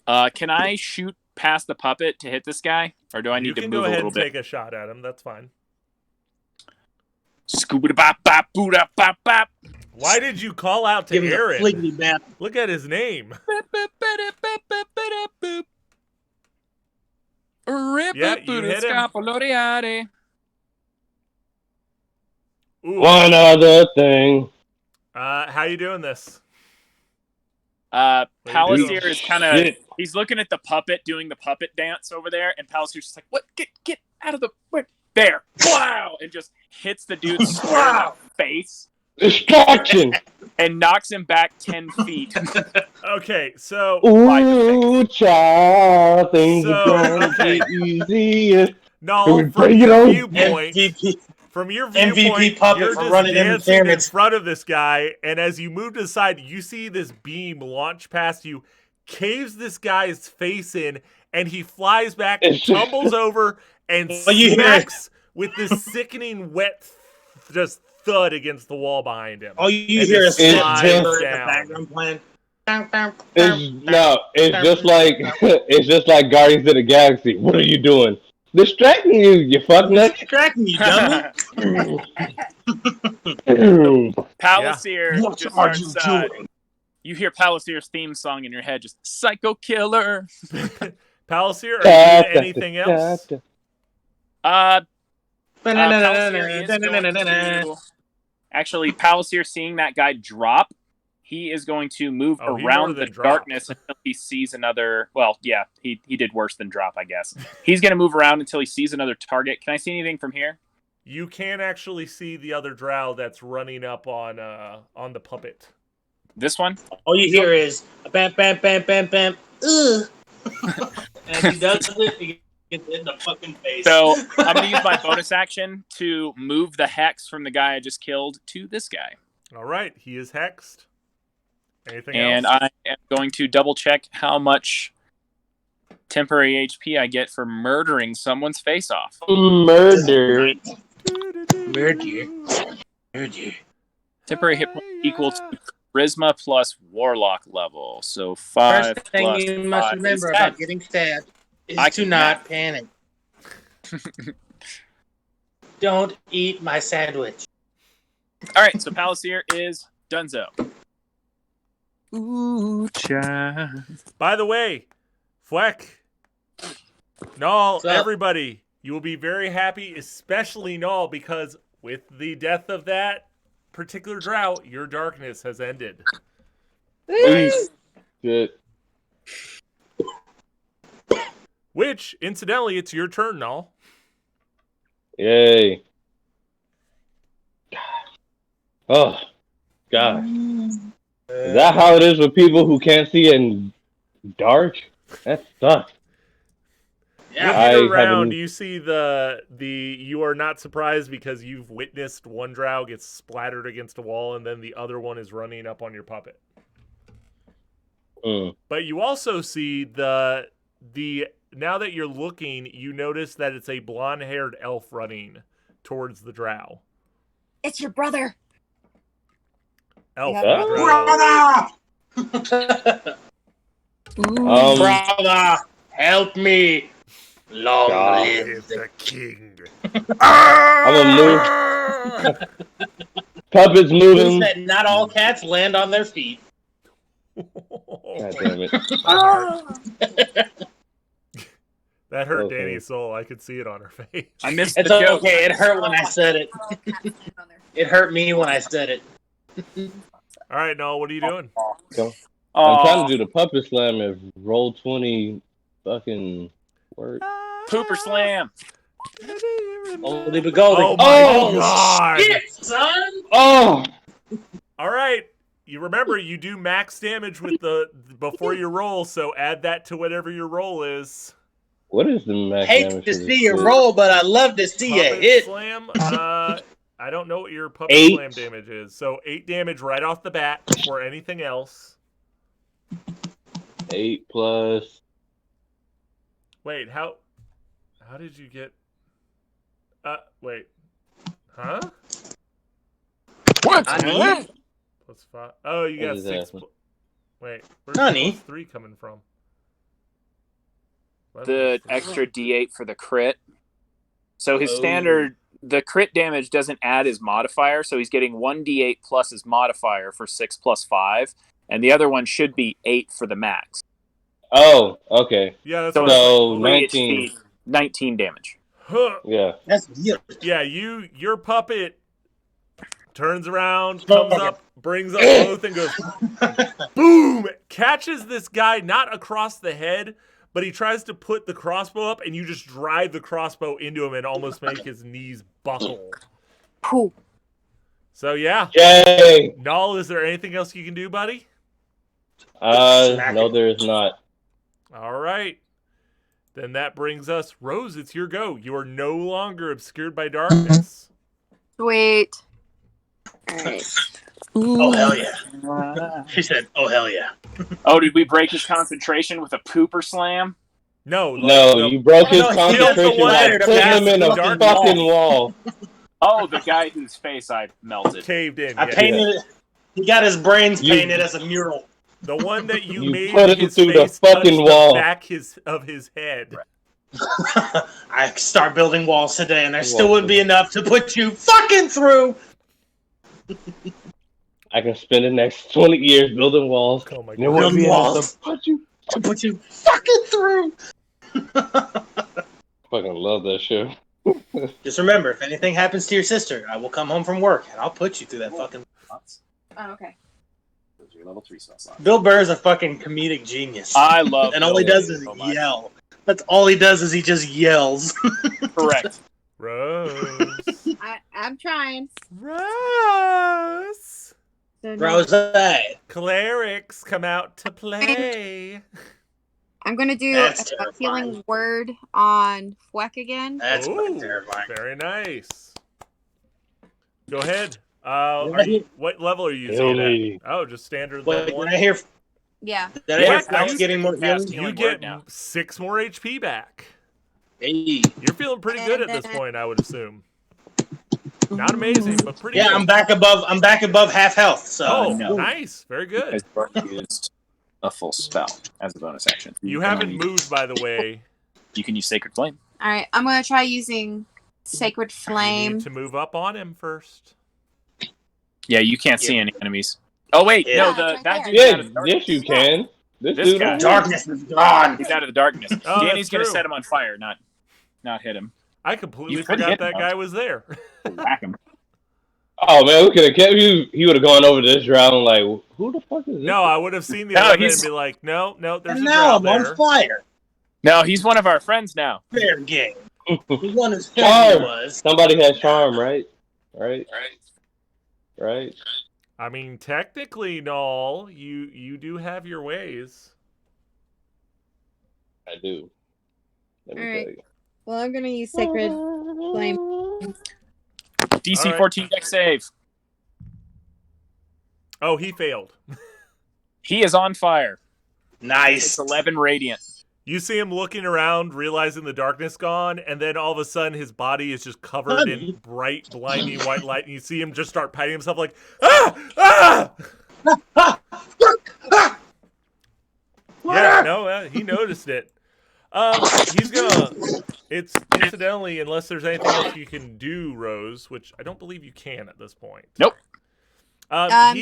I shoot past the puppet to hit this guy? Or do I need to move a You can go ahead little and bit? take a shot at him. That's fine. Scooba-da-bop-bop-boo-da-bop-bop. Why did you call out to Give him the Aaron? fliggity bap. Look at his name. Yeah, you hit him. Ooh. One other thing. How you doing this? Palasyr is kind of Shit. he's looking at the puppet doing the puppet dance over there, and Palasyr's just like, "What? Get out of the way!" There, wow, and just hits the dude square in the face Distraction. and knocks him back 10 feet. Okay, so Ooh, child, things So, are gonna okay. get easier. no, from Bring it your on. viewpoint, MVP. MVP puppet you're for just running dancing in interference. front of this guy, and as you move to the side, you see this beam launch past you, caves this guy's face in, and he flies back, tumbles over, and Well, you hear it. smacks with this sickening wet just thud against the wall behind him. All you And hear just is slides timber in the down. background playing. It's just like it's just like Guardians of the Galaxy. What are you doing? Distracting you, you fuck nut. Distracting you, dummy. Palasir What just are starts. you doing? You hear Palasir's theme song in your head, just "Psycho Killer." Palasyr, are you doing anything else? Palasir is going to actually. Palasir seeing that guy drop, he is going to move Oh, he more around than the dropped. darkness until he sees another. Well, yeah, he did worse than drop, I guess. He's going to move around until he sees another target. Can I see anything from here? You can actually see the other drow that's running up on the puppet. This one? All you hear is a bam, bam, bam, bam, bam. Ugh. And if he does it, he gets hit in the fucking face. So I'm going to use my bonus action to move the hex from the guy I just killed to this guy. All right, he is hexed. Anything And else? I am going to double check how much temporary HP I get for murdering someone's face off. Murder. Murder. Temporary hit point equal to charisma plus warlock level. So 5 First thing plus you must 5 remember is about 10. getting stabbed is I to can not math. panic. Don't eat my sandwich. All right, so Palasyr is donezo. Ooh, child. By the way, Fleck, Naal, What's up? everybody, you will be very happy, especially Naal, because with the death of that particular drow, your darkness has ended. Shit. Which, incidentally, it's your turn, Naal. Yay. Oh, God. Is that how it is with people who can't see in dark? That sucks. Yeah. I Looking around, haven't- you see the you are not surprised because you've witnessed one drow get splattered against a wall and then the other one is running up on your puppet. But you also see the now that you're looking, you notice that it's a blonde-haired elf running towards the drow. It's your brother. Elf, Yeah. not drow. Brother, help me. Long God. live Is the king. I'm gonna move. Puppets Means moving. that not all cats land on their feet. God damn it. That hurt Okay. Danny's soul. I could see it on her face. I missed It's the joke. okay. It hurt when I said it. It hurt me when I said it. All right, Noel, what are you doing? Go. Oh, I'm trying to do the puppet slam if roll 20 fucking work. Pooper slam. Oldie but goldie. Oh my Oh, god! shit, son! Oh! All right, you remember you do max damage with the before your roll, so add that to whatever your roll is. What is the max Hate damage to for this see you shit? roll, but I love to see you Puppet hit. slam. I don't know what your puppet 8. slam damage is. So 8 damage right off the bat before anything else. 8 plus. Wait, how did you get? Wait, huh? What? Honey? Plus 5. Oh, you What got is 6. that? Wait, where's Honey? plus 3 coming from? The extra D8 for the crit. So his Oh. standard, the crit damage doesn't add his modifier, so he's getting 1D8 plus his modifier for 6 plus 5, and the other one should be 8 for the max. Oh, okay. Yeah, that's So what I So, was 19. 19 damage. Huh. Yeah. That's beautiful. Yeah, your puppet turns around, comes up, brings up both, and goes boom! Catches this guy not across the head, but he tries to put the crossbow up, and you just drive the crossbow into him and almost make his knees buckle. Pooh. So yeah, Yay! Naal, is there anything else you can do, buddy? No, there is not. All right. Then that brings us, Rose, it's your go. You are no longer obscured by darkness. Sweet. All right. Oh, hell yeah. She said, oh, hell yeah. Oh, did we break his concentration with a pooper slam? No, like No, the- you broke his No, concentration one by that putting him in a dark fucking wall. Oh, the guy whose face I melted. caved in. I Yeah. painted it. He got his brains You- painted as a mural. The one that you, You made put it his through the face touch fucking the wall. back of his head. I start building walls today, and there still Walls. wouldn't be enough to put you fucking through. I can spend the next 20 years building walls. Oh my And it god. wouldn't be enough walls. to put you. To put you fucking through. Fucking love that shit. Just remember, if anything happens to your sister, I will come home from work and I'll put you through that fucking. Oh, okay. Those are your level 3 spell slots. Bill Burr is a fucking comedic genius. I love and all he Bill does Burr is so much. yell. That's all he does is he just yells. Correct. Rose. I'm trying. Rose. So now Rose. Clerics come out to play. I'm gonna do That's a terrifying. healing word on Fweck again. That's fucking Ooh, terrifying. very nice. Go ahead. What level are you using it at? Oh, just standard Wait, level did 1. I hear? Yeah. Did I Yeah, hear Flex you getting more cast healing? You healing get word now. 6 more HP back. Hey. You're feeling pretty good at this point, I would assume. Not amazing, but pretty Yeah, good. I'm back above half health. So Oh, No. nice. Very good. Because Bart used a full spell as a bonus action. You can haven't only- moved, by the way. You can use Sacred Flame. All right. I'm gonna try using Sacred You Flame. need to move up on him first. Yeah, you can't see any enemies. Oh wait, Yeah. no, It's right that there. dude's out Yeah, of the darkness. yes you can. This This dude guy. over darkness is gone. He's out of the darkness. Oh, Danny's that's gonna true. set him on fire, not hit him. I completely You couldn't forgot hit that him, guy was there. Whack him. Oh man, we could have kept you. He would have gone over this round like, who the fuck is this? No, I would have seen the No, 11 he's- and be like, no, there's And a now drought I'm there. on fire. No, he's one of our friends now. Fair game. He won his Charm. he was. Somebody has charm, right? Right. I mean, technically, Null, you do have your ways. I do. Let me Alright. tell you. Well, I'm gonna use Sacred Flame. DC All right. 14 deck save. Oh, he failed. He is on fire. Nice. It's 11 radiant. You see him looking around, realizing the darkness gone, and then all of a sudden his body is just covered in bright, blinding white light, and you see him just start patting himself like, ah! Yeah, no, he noticed it. He's gonna. It's incidentally, unless there's anything else you can do, Rose, which I don't believe you can at this point. Nope. I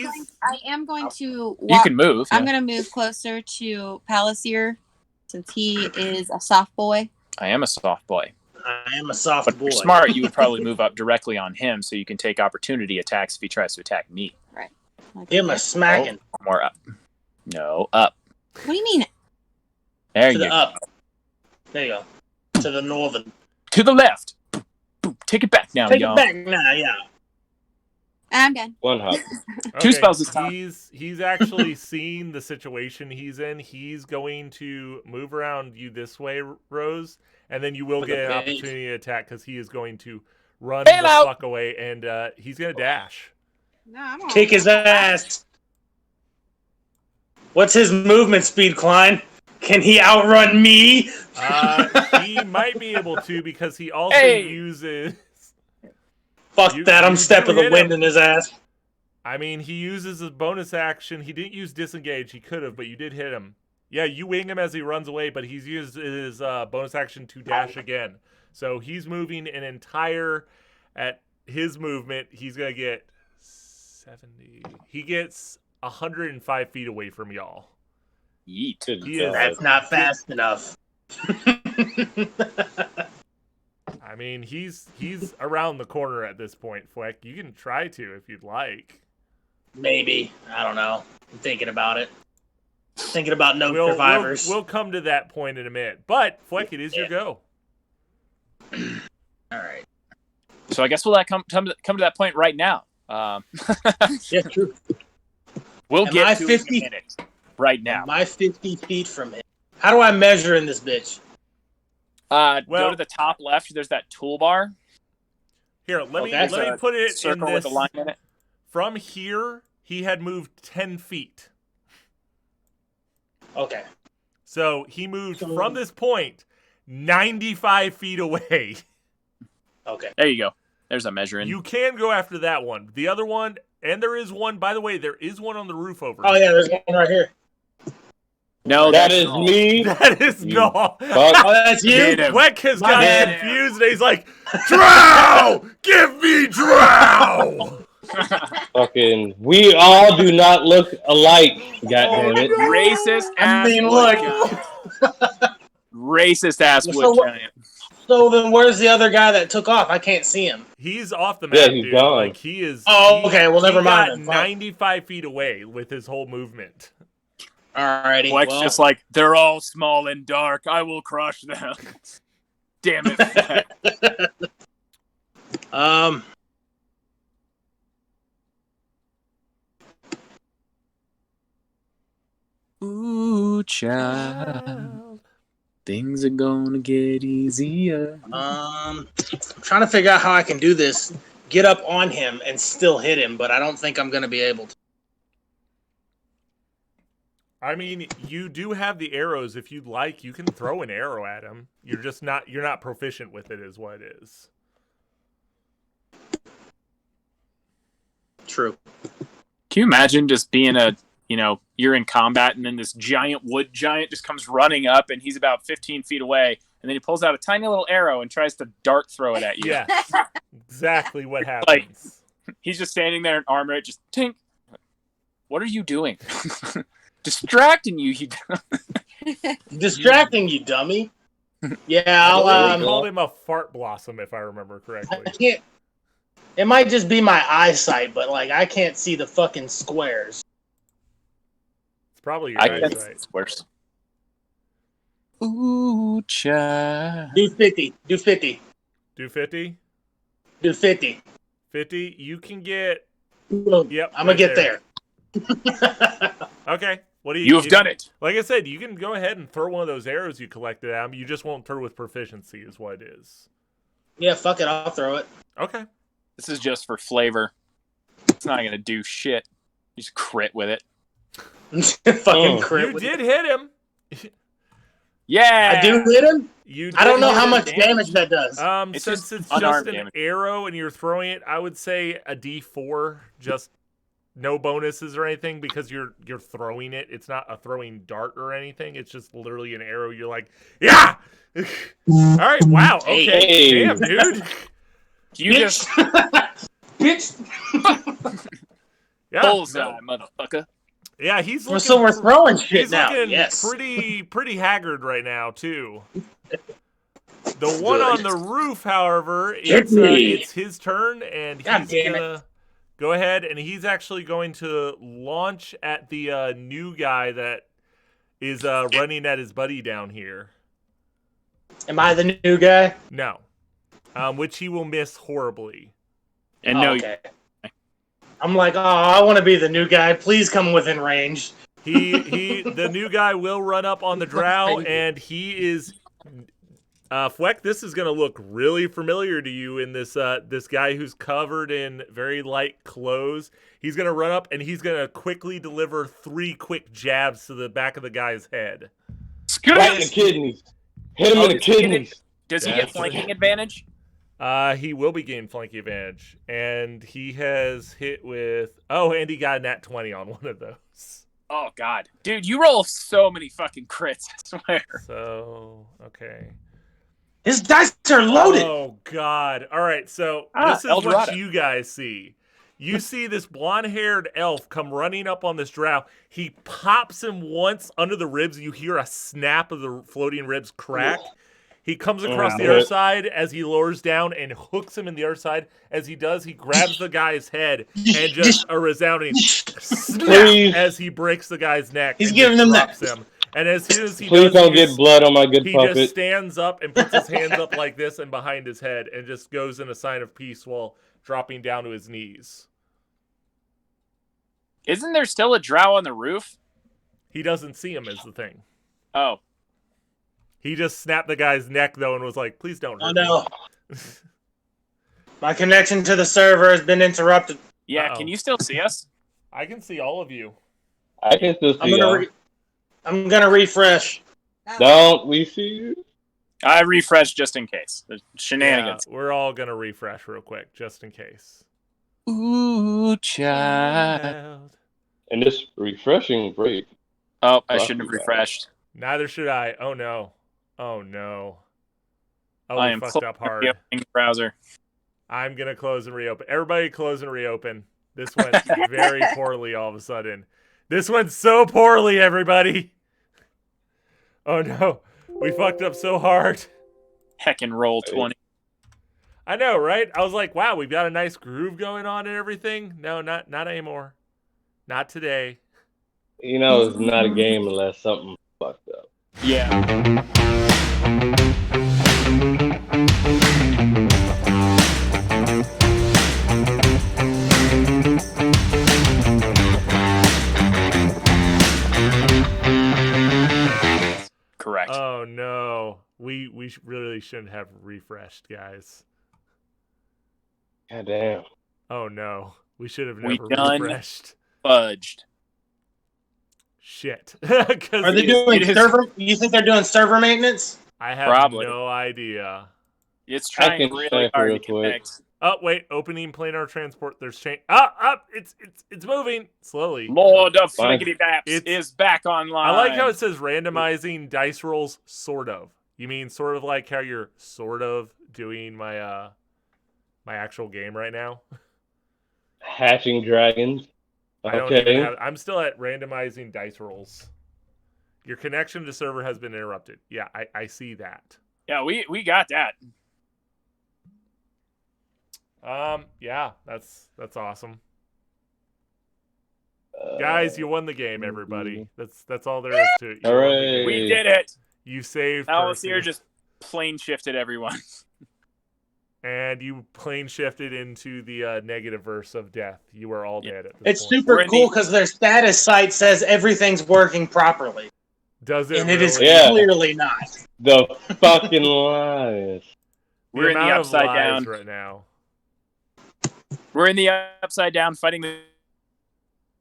am going to You walk. can move. I'm yeah. going to move closer to Palasyr since he is a soft boy. I am a soft boy. I am a soft But if boy. you're smart, you would probably move up directly on him so you can take opportunity attacks if he tries to attack me. Right. Like Give him a that. smacking More up. No, up. What do you mean? There to you the go. up. There you go. To the northern. To the left. Boom, boom. Take it back now, Take y'all. it back now, yeah. I'm done. One hop. Two spells this time. He's actually seen the situation he's in. He's going to move around you this way, Rose, and then you will With get a an bait. opportunity to attack because he is going to run Bail the out. fuck away, and he's going to dash. No, I'm all Kick his ass. What's his movement speed, Klein? Can he outrun me? He might be able to because he also Hey. uses. Fuck that, I'm you stepping do the hit wind him. in his ass. I mean, he uses his bonus action. He didn't use disengage. He could have, but you did hit him. Yeah, you wing him as he runs away, but he's used his bonus action to dash again. So he's moving an entire. At his movement, he's going to get 70. He gets 105 feet away from y'all. Yeet. Good He is- God. That's not fast enough. I mean, he's around the corner at this point, Fleck. You can try to if you'd like. Maybe. I don't know. I'm thinking about it. Thinking about no We'll survivors. we'll come to that point in a minute. But Fleck, it is your go. Alright. So I guess we'll come to that point right now. Yeah, true. We'll Am get I to 50? it in a minute. Right now. Am I 50 feet from him? How do I measure in this bitch? Go Well- to the top left. There's that toolbar. Here, let Okay. me put it in Circle this. with a line in it. From here, he had moved 10 feet. Okay. So he moved from this point 95 feet away. Okay. There you go. There's a measuring. You can go after that one. The other one, and there is one, by the way, there is one on the roof over Oh here. yeah, there's one right here. No, That that's is all. me. That is You no. Fuck. Oh, that's you. Get him. Weck has My got bad. confused and he's like, Drow! Give me Drow! Fucking. We all do not look alike. God damn it. Racist I ass mean, wood look. giant. Racist ass So wood what- giant. So then, where's the other guy that took off? I can't see him. He's off the Yeah, map, he's dude. gone. Like, he is. Oh, he- okay, well, he never mind got then. Fuck. 95 feet away with his whole movement. Alrighty. Flex well, just like, they're all small and dark. I will crush them. Damn it, Flex. Ooh, child. Things are gonna get easier. I'm trying to figure out how I can do this. Get up on him and still hit him, but I don't think I'm gonna be able to. I mean, you do have the arrows. If you'd like, you can throw an arrow at him. You're not proficient with it, is what it is. True. Can you imagine just being you're in combat and then this giant wood giant just comes running up and he's about 15 feet away and then he pulls out a tiny little arrow and tries to dart throw it at you. Yeah, exactly what happens. Like- He's just standing there in armor, it just tink. What are you doing? Distracting you. Distracting you, dummy. Yeah, I I'll. called him a fart blossom, if I remember correctly. I can't. It might just be my eyesight, but like I can't see the fucking squares. It's probably your I can eyesight. it's worse. Ooh, child. Do 50. Do 50. Do 50? Do 50. 50? You can get... Yep. Yep, I'm gonna right get there. there. Okay. What do You have done it. Like I said, you can go ahead and throw one of those arrows you collected at him. You just won't throw with proficiency, is what it is. Yeah, fuck it. I'll throw it. Okay. This is just for flavor. It's not gonna do shit. You just crit with it. Fucking Oh. crit. You with did it. hit him. Yeah. I do hit him. You I don't did know hit how him. much damage that does. It's Since just it's just unarmed an damage. arrow and you're throwing it, I would say a D4, just no bonuses or anything because you're throwing it. It's not a throwing dart or anything. It's just literally an arrow. You're like, yeah. All right. Wow. Okay. Hey. Damn, dude. You just Bitch. Yeah, Bullseye, motherfucker. yeah, he's looking. So we're throwing shit He's now. looking Yes. pretty haggard right now too. The one on the roof, however, it's his turn, and God he's damn it. gonna go ahead, and he's actually going to launch at the new guy that is running at his buddy down here. Am I the new guy? No, which he will miss horribly. And no, okay. I'm like, oh, I want to be the new guy. Please come within range. The new guy will run up on the drow, and he is. Fweck, this is gonna look really familiar to you in this this guy who's covered in very light clothes. He's gonna run up and he's gonna quickly deliver 3 quick jabs to the back of the guy's head. Right in the kidneys. Hit him in the kidneys. Does he get flanking advantage? He will be gaining flanking advantage, and he has hit with. Oh, and he got a nat 20 on one of those. Oh God, dude, you roll so many fucking crits. I swear. So okay. His dice are loaded. Oh God! All right, so this is Eldorado. what you guys see. You see this blonde-haired elf come running up on this drow. He pops him once under the ribs. You hear a snap of the floating ribs crack. He comes across the other side as he lowers down and hooks him in the other side. As he does, he grabs the guy's head and just a resounding snap as he breaks the guy's neck. He's and giving just him drops that. him. And as soon as he Please does, don't get blood on my good he puppet. just stands up and puts his hands up like this and behind his head and just goes in a sign of peace while dropping down to his knees. Isn't there still a drow on the roof? He doesn't see him is the thing. Oh, He just snapped the guy's neck though and was like, "Please don't hurt Oh no. me." My connection to the server has been interrupted. yeah. Uh-oh. Can you still see us? I can see all of you. I can still see y'all. I'm gonna refresh. Don't we see you? I refreshed just in case. There's shenanigans. Yeah, we're all gonna refresh real quick just in case. Ooh, child. And this refreshing break. Oh, I shouldn't have refreshed. Neither should I. Oh no. Oh no. Oh, I we am fucked up hard. reopening the browser. I'm gonna close and reopen. Everybody close and reopen. This went very poorly all of a sudden. This went so poorly, everybody. Oh no. We fucked up so hard. Heckin' roll 20. I know, right? I was like, wow, we've got a nice groove going on and everything. No, not anymore. Not today. You know, it's not a game unless something fucked up. Yeah. Correct. Oh no. We really shouldn't have refreshed, guys. God damn. Oh no. We should have We never done refreshed. Fudged. Shit. Are they doing server? You think they're doing server maintenance? I have Probably. no idea. It's trying can really check hard real to quick. connect. Oh wait, opening planar transport. There's change. Up! It's moving slowly. Lord of Fine. Fliggity Baps It's- is back online. I like how it says randomizing dice rolls. Sort of. You mean sort of like how you're sort of doing my my actual game right now? Hatching dragons. I don't even Okay. have. I'm still at randomizing dice rolls. Your connection to server has been interrupted. Yeah, I see that. Yeah, we got that. Yeah, that's awesome. Guys, you won the game, everybody. That's all there is to it. You won the Hooray. game. We did it. You saved Palasyr Percy, just plane shifted everyone. and you plane shifted into the negative verse of death. You are all dead at this It's point. super We're in cool the- because their status site says everything's working properly, Does it and it is really? Yeah. clearly not. The fucking lies. We're in the amount of upside lies down. right now. We're in the upside down fighting the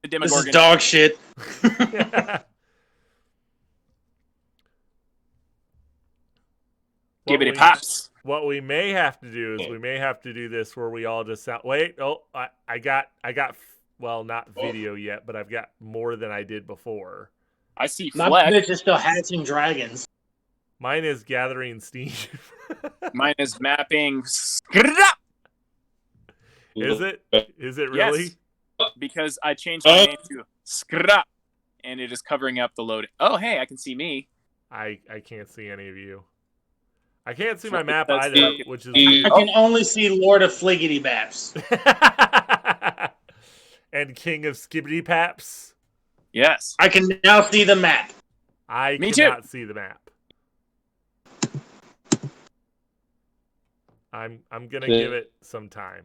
This is Demogorgon. dog shit. Gibbity pops. What we may have to do is we may have to do this where we all just sound. Wait, oh, I got. Well, not video yet, but I've got more than I did before. I see My Fleck. bitch is still hatching dragons. Mine is gathering steam. Mine is mapping. Is it? Is it really? Yes. because I changed my name to Scrap, and it is covering up the load. Oh, hey, I can see me. I can't see any of you. I can't see my Well, map that's either, the- which is I weird. can only see Lord of Fliggity Baps. And King of Skibbity Paps. Yes. I can now see the map. I Me too. cannot see the map. I'm gonna give it some time.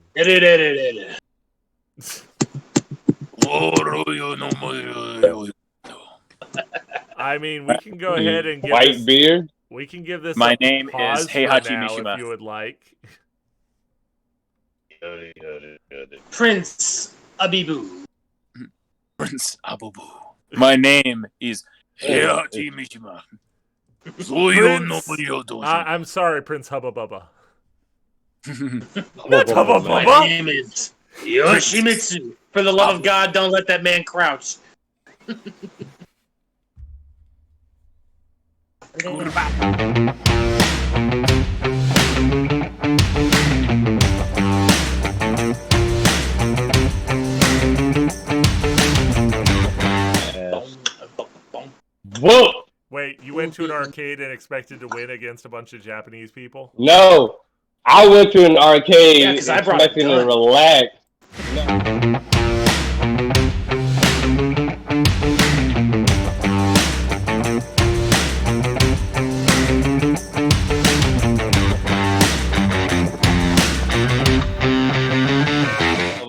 I mean, we can go ahead and give White this. beard. We can give this My a name is pause for Heihachi now Mishima. if you would like. Prince Abibu. Prince Abubu. My name is Heihachi Mishima. I'm sorry, Prince Hubba Bubba. Oh, Not Hubba My Bubba. name is Yoshimitsu. For the love of God, don't let that man crouch. Whoa! Wait, you went to an arcade and expected to win against a bunch of Japanese people? No, I went to an arcade Yeah, 'cause I brought a expecting to gun. relax.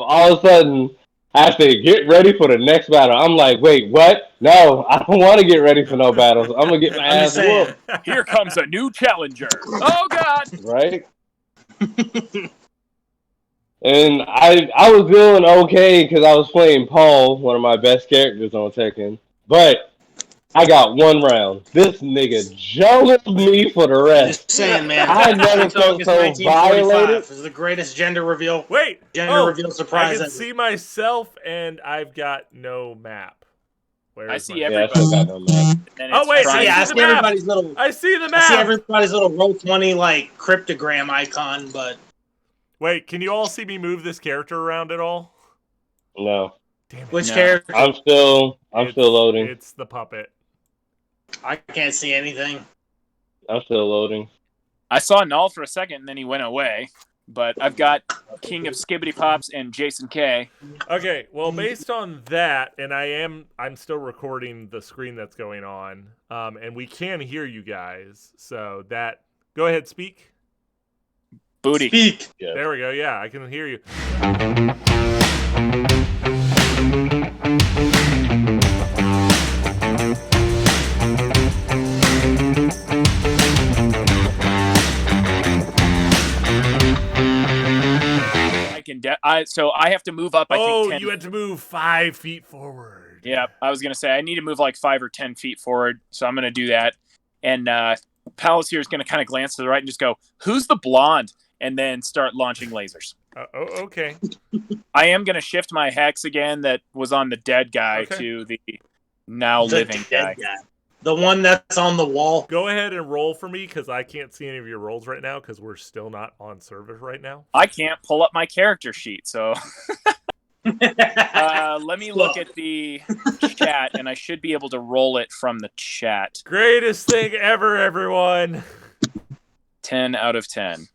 All of a sudden, I have to get ready for the next battle. I'm like, wait, what? No, I don't want to get ready for no battles. I'm gonna get my I'm ass just saying. whooped, Here comes a new challenger. Oh, God. right? And I was doing okay because I was playing Paul, one of my best characters on Tekken. But I got one round. This nigga jumped me for the I'm rest. just saying, man. I never 6th felt August so 1945 violated. is the greatest gender reveal. Wait! Gender reveal surprise I can ever. see myself and I've got no map. Where's I see my Yeah, I map? still got no map. And Oh, it's wait, trying- I I see the see map! everybody's little. I see the I see map! everybody's little Roll20 like cryptogram icon, but Wait, can you all see me move this character around at all? No, Damn it. which No. character? I'm still loading. It's the puppet. I can't see anything. I'm still loading. I saw Naal for a second, and then he went away. But I've got King of Skibbity Pops and Jason K. Okay, well, based on that, and I'm still recording the screen that's going on, and we can hear you guys. So that, go ahead, speak. Booty. Speak. Yeah. There we go. Yeah, I can hear you. So I have to move up. I Oh, think 10. you had to move 5 feet forward. Yeah, I was gonna say I need to move like 5 or 10 feet forward, so I'm gonna do that. And Palasyr is gonna kind of glance to the right and just go, "Who's the blonde?" And then start launching lasers. Okay. I am gonna shift my hex again that was on the dead guy Okay. to the now The living guy. dead guy. The one that's on the wall. Go ahead and roll for me because I can't see any of your rolls right now because we're still not on service right now. I can't pull up my character sheet, so let me look at the chat, and I should be able to roll it from the chat. Greatest thing ever, everyone. 10 out of 10.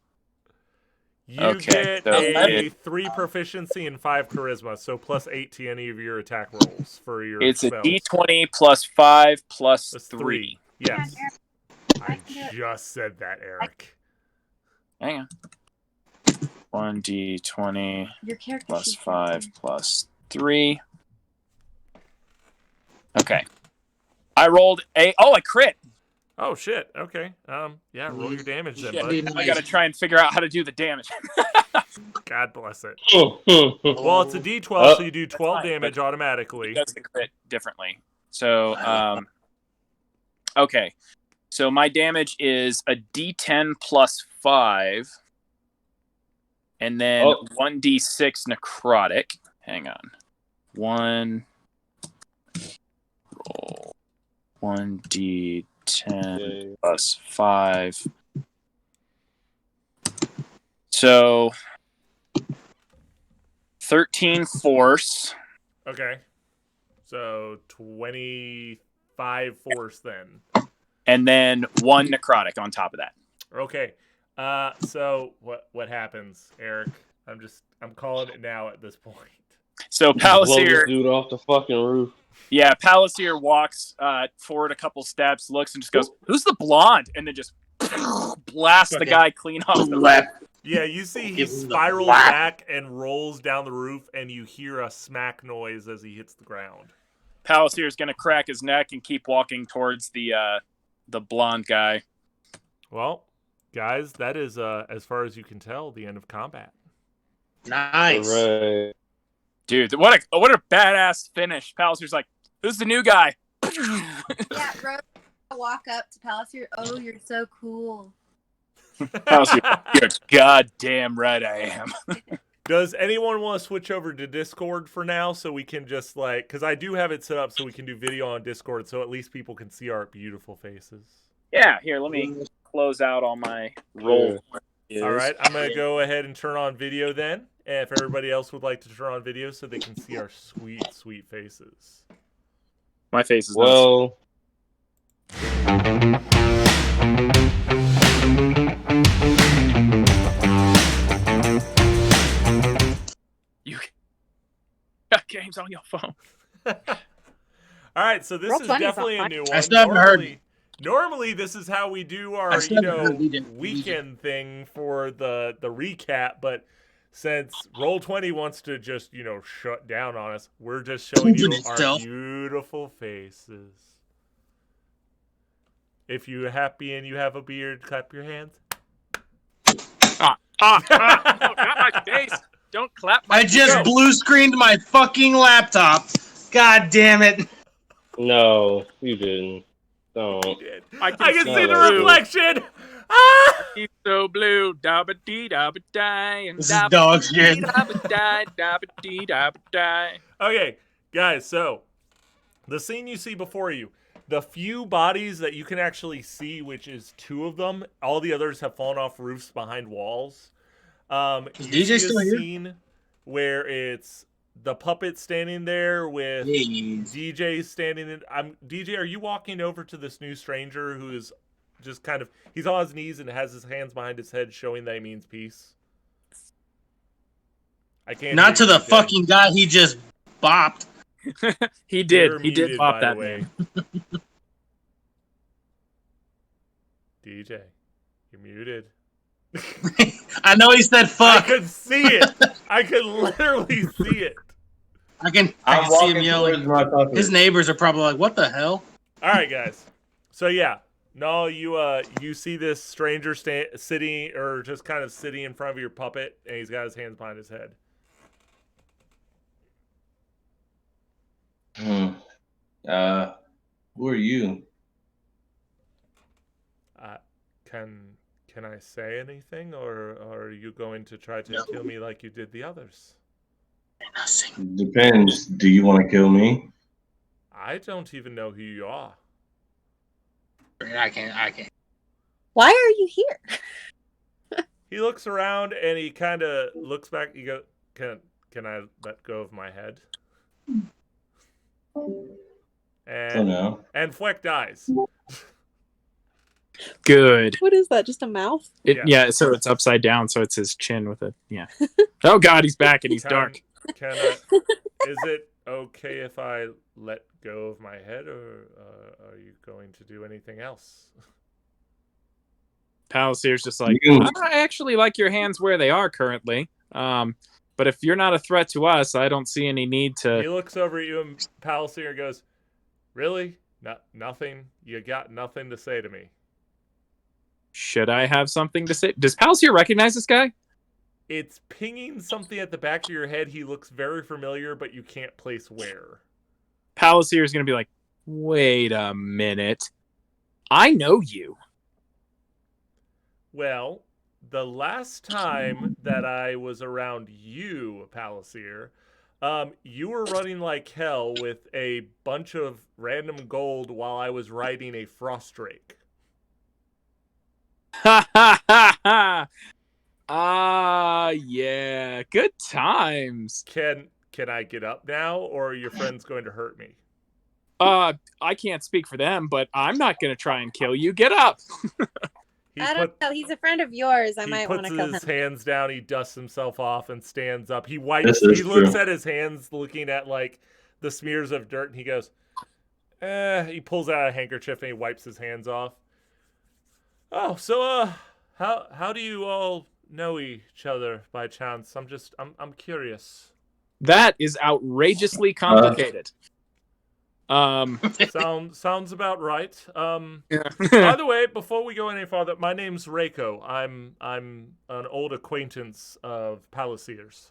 You Okay, get so a 3 proficiency and 5 charisma, so +8 to any of your attack rolls for your It's a spells. D20 plus 5 plus That's 3. Yes. I just said that, Eric. Hang on. 1D20 Your character plus sheet's 5 right plus 3. Okay. I rolled a. Oh, I crit. Oh shit. Okay. Yeah. Roll your damage then, bud. I gotta try and figure out how to do the damage. God bless it. Oh. Well, it's a D12, so you do 12 fine, damage but automatically. It does the crit differently. So, okay. So my damage is a D10 plus 5, and then 1D6 necrotic. Hang on. Roll 1D10 plus 5. So 13 force. Okay. So 25 force then. And then 1 necrotic on top of that. Okay. So what happens, Eric? I'm calling it now at this point. So Blow this Palasyr, dude off the fucking roof. yeah, Palasyr walks forward a couple steps, looks, and just goes, "Who's the blonde?" And then just blasts the Okay. guy clean off the roof. Left. Yeah, you see he Give him the spirals whack. back and rolls down the roof, and you hear a smack noise as he hits the ground. Palasyr's gonna crack his neck and keep walking towards the blonde guy. Well, guys, that is, as far as you can tell, the end of combat. Nice. Hooray. Dude, what a badass finish. Palasyr's like, "Who's the new guy?" Yeah, Rose, I walk up to Palasyr. Oh, you're so cool. Palasyr, "You're goddamn right I am." Does anyone want to switch over to Discord for now so we can just because I do have it set up so we can do video on Discord so at least people can see our beautiful faces. Yeah, here, let me close out all my roll. All right, I'm going to go ahead and turn on video then. And if everybody else would like to turn on video so they can see our sweet, sweet faces. My face is not. Well, You got games on your phone. All right, so this Roll is 20 's definitely a not new I one. still haven't heard. Normally, this is how we do our, I still haven't heard Legion. weekend thing for the recap. But since Roll20 wants to just, shut down on us, we're just showing you Keeping our itself. beautiful faces. If you're happy and you have a beard, clap your hands. Oh, not my face. Don't clap my I just Go. blue screened my fucking laptop. God damn it. no, you didn't. Don't. I I can can see see the blue. reflection. Ah! He's so blue, dabba dee dabba die, and This is dog shit. dabba die, dabba dee dabba die. Okay, guys, so the scene you see before you, the few bodies that you can actually see, which is 2 of them, all the others have fallen off roofs behind walls. Is You DJ see a still here? scene where it's the puppet standing there with Jeez. DJ standing in. DJ, are you walking over to this new stranger who is just he's on his knees and has his hands behind his head showing that he means peace? I can't Not to hear the DJ. fucking guy he just bopped. He You're did. He muted, did pop by that the way. man. DJ, you're muted. I know he said I fuck. could see it. I could literally see it. I can I'm see him walking yelling. towards my puppet. His neighbors are probably like, what the hell? All right, guys. So yeah, no, you see this stranger sitting or just kind of sitting in front of your puppet, and he's got his hands behind his head. Who are you? Can I say anything, or are you going to try to kill me like you did the others? Nothing. Depends. Do you want to kill me? I don't even know who you are. I can't. Why are you here? He looks around and he kind of looks back. You go, can I let go of my head? Oh And no. and Fleck dies. Good. What is that? Just a mouth? Yeah, so it's upside down, so it's his chin with it. Yeah. Oh God, he's back and he's dark. Is it okay if I let go of my head, or are you going to do anything else? Palasyr's just like, You can- I actually like your hands where they are currently. But if you're not a threat to us, I don't see any need He to. looks over at you and Palasyr goes, "Really? Nothing? You got nothing to say to me?" Should I have something to say? Does Palasyr recognize this guy? It's pinging something at the back of your head. He looks very familiar, but you can't place where. Palasyr is going to be like, wait a minute. I know you. Well, the last time that I was around you, Palasyr, you were running like hell with a bunch of random gold while I was riding a frost drake. Ha ha ha ha. Yeah. Good times. Can I get up now, or are your friends going to hurt me? I can't speak for them, but I'm not going to try and kill you. Get up. He I don't know. He's a friend of yours. I he might want puts to kill his him. hands down. He dusts himself off and stands up. He This wipes. is He looks true. at his hands, looking at like the smears of dirt, and he goes, He pulls out a handkerchief and he wipes his hands off. Oh, so how do you all know each other by chance? I'm curious. That is outrageously complicated. Sounds about right. By Yeah. the way, before we go any farther, my name's Reiko. I'm an old acquaintance of Palasyrs.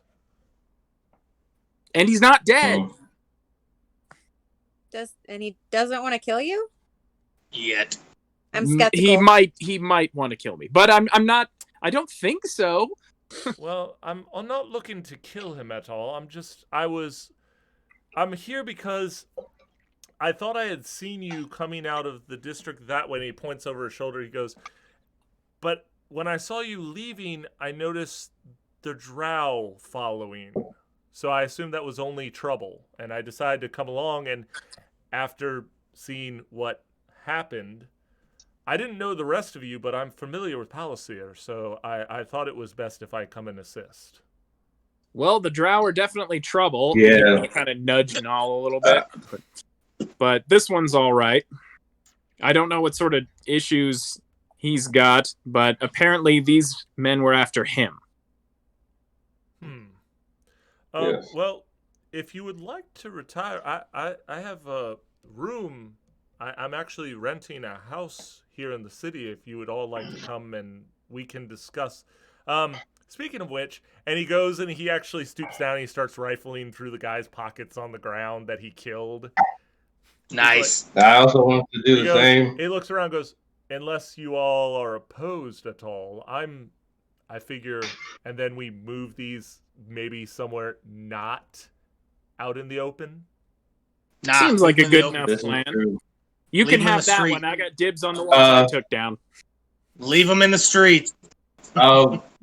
And he's not dead. Oh. And he doesn't want to kill you? Yet. I'm skeptical. He might want to kill me, but I'm not. I don't think so. Well, I'm not looking to kill him at all. I'm here because I thought I had seen you coming out of the district that way. And he points over his shoulder. He goes, but when I saw you leaving, I noticed the drow following. So I assumed that was only trouble. And I decided to come along. And after seeing what happened, I didn't know the rest of you, but I'm familiar with Palasyr. So I thought it was best if I come and assist. Well, the drow are definitely trouble. Yeah. Kind of nudge Naal a little bit. But this one's all right. I don't know what sort of issues he's got, but apparently these men were after him. Yes. Well, if you would like to retire, I have a room. I'm actually renting a house here in the city. If you would all like to come and we can discuss. Speaking of which, and he goes and he actually stoops down and he starts rifling through the guy's pockets on the ground that he killed. Nice. I also want to do He the goes, same. he looks around and goes, unless you all are opposed at all, I figure, and then we move these maybe somewhere not out in the open. Nah, Seems like a leave him in good the open. enough This is plan. true. You Leave can him in have the that street. one. I got dibs on the ones I took down. Leave him in the street.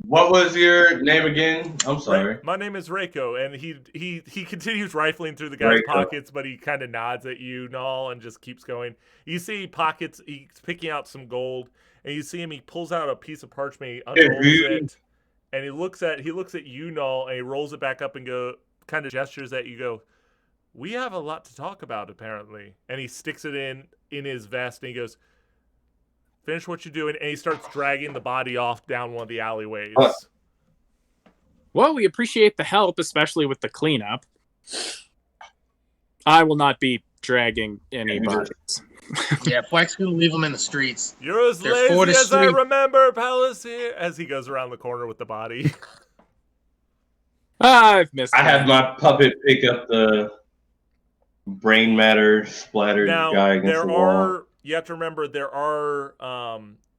What was your name again? I'm sorry. My name is Reiko, and he continues rifling through the guy's Reiko. pockets, but he kind of nods at you, Naal, and just keeps going. You see pockets. He's picking out some gold, and you see him. He pulls out a piece of parchment, he unrolls it, and he looks at you, Naal, and he rolls it back up and kind of gestures at you. Go, we have a lot to talk about apparently, and he sticks it in his vest, and he goes, finish what you're doing, and he starts dragging the body off down one of the alleyways. Well, we appreciate the help, especially with the cleanup. I will not be dragging any bodies. Yeah, Flex gonna leave him in the streets. You're as They're for lazy the as I street. remember, Palasyr, as he goes around the corner with the body. I've missed I that. had my puppet pick up the brain matter splattered Now, guy against the wall. you have to remember, there are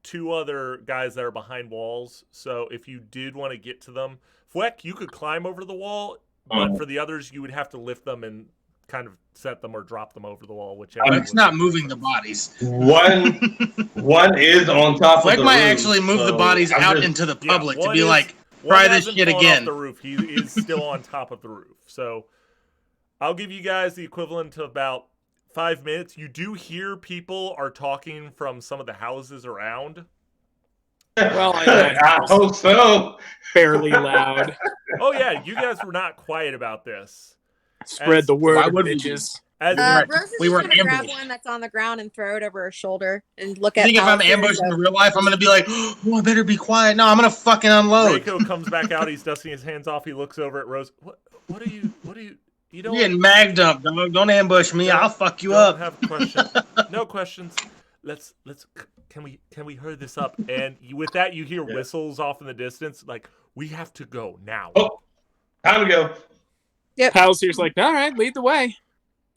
two other guys that are behind walls. So if you did want to get to them, Fleck, you could climb over the wall, but for the others, you would have to lift them and kind of set them or drop them over the wall, whichever. Fleck's not moving the bodies. One is on top Fleck of the might roof, actually move the so bodies I'm out just- into the Yeah, public to one be is- like, one try this hasn't shit fallen again. Off the roof. He is still on top of the roof. So I'll give you guys the equivalent of about 5 minutes. You do hear people are talking from some of the houses around. Well, I hope so. fairly loud. Oh yeah, you guys were not quiet about this. Spread the word, Why would we bitches. As Right. Rose is We just were gonna grab ambushed. one that's on the ground and throw it over her shoulder and look I at. think if I'm Palasyr and ambushed in go, real life, I'm gonna be like, oh, I better be quiet. No, I'm gonna fucking unload. Reiko comes back out, he's dusting his hands off. He looks over at Rose. What are you? You don't. You're getting magged up, dog. Don't ambush me. I'll fuck you don't up. have questions. No questions. Let's. Can we hurry this up? And with that, you hear whistles off in the distance. Like, we have to go now. Oh, time to go. Palsyr's like, all right, lead the way.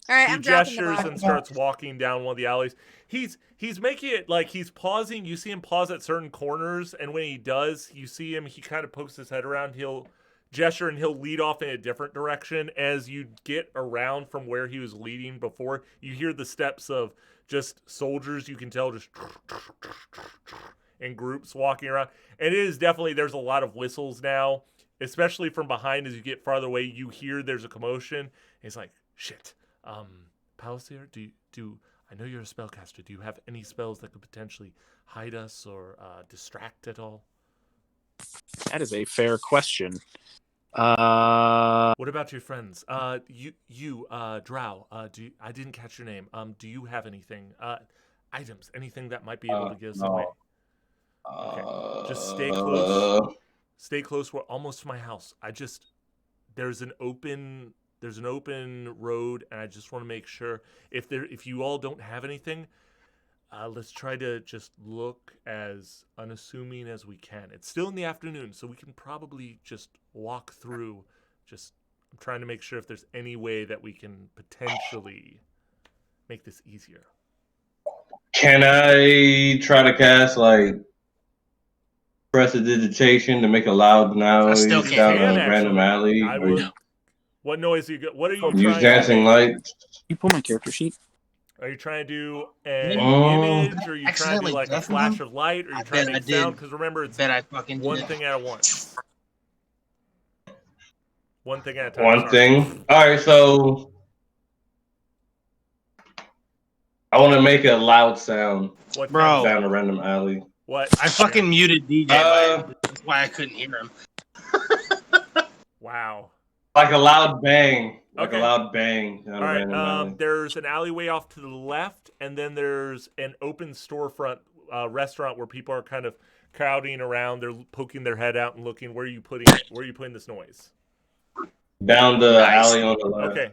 all right, He I'm dropping the gestures body. and starts walking down one of the alleys. He's making it like he's pausing. You see him pause at certain corners, and when he does, you see him. He kind of pokes his head around. He'll gesture and he'll lead off in a different direction. As you get around from where he was leading before, you hear the steps of just soldiers. You can tell just in groups walking around, and it is definitely, there's a lot of whistles now. especially from behind as you get farther away, you hear there's a commotion. And he's like, "Shit, Palasyr, do I know you're a spellcaster? Do you have any spells that could potentially hide us or distract at all?" That is a fair question. What about your friends? Drow. I didn't catch your name. Do you have anything? Items? Anything that might be able to give us away? Okay. Just stay close. Stay close. We're almost to my house. There's an open road, and I just want to make sure if you all don't have anything, let's try to just look as unassuming as we can. It's still in the afternoon, so we can probably just walk through. I'm trying to make sure if there's any way that we can potentially make this easier. Can I try to cast like prestidigitation to make a loud noise still can't. down Can a random alley? I will. What noise what are you Use trying dancing to make? lights. You pull my character sheet. Are you trying to do an Oh. image, or are you trying to do Accidentally like a deafened flash him? of light, or are you I trying to bet make I sound? did. Because remember, it's Bet I fucking did one it. thing at once. One thing at a time. One sorry. thing. All right, so I want to make a loud sound What Bro. kind of down sound? a random alley. What? I fucking Yeah. muted DJ. That's why I couldn't hear him. Wow. Like a loud bang. Like Okay. a loud bang down All a right. random alley. There's an alleyway off to the left, and then there's an open storefront restaurant where people are kind of crowding around. They're poking their head out and looking. Where are you putting it? Where are you putting this noise? Down the Nice. alley on the left. Okay.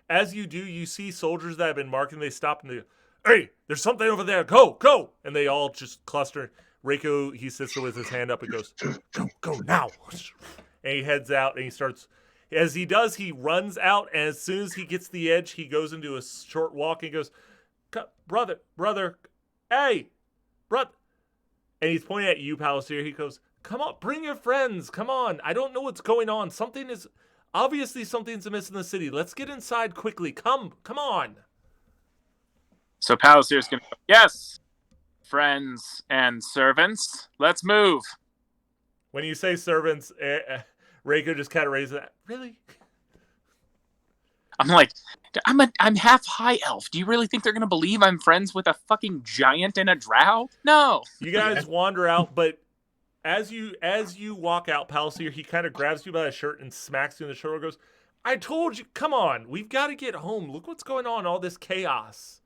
As you do, you see soldiers that have been marking. They stop and they go, "Hey, there's something over there. Go, go!" And they all just cluster. Reiko, he sits there with his hand up and goes, "Go, go now!" And he heads out and he starts. As he does, he runs out. And as soon as he gets to the edge, he goes into a short walk and he goes, "Brother, hey, brother!" And he's pointing at you, Palasyr. He goes, "Come on, bring your friends. Come on. I don't know what's going on. Obviously, something's amiss in the city. Let's get inside quickly. Come on." So Palasyr's going to go, yes, friends and servants, let's move. When you say servants, Reiko just kind of raises that. Really? I'm like, I'm half high elf. Do you really think they're going to believe I'm friends with a fucking giant and a drow? No. You guys wander out, but as you walk out, Palasyr, he kind of grabs you by the shirt and smacks you in the shoulder and goes, "I told you, come on. We've got to get home. Look what's going on, all this chaos."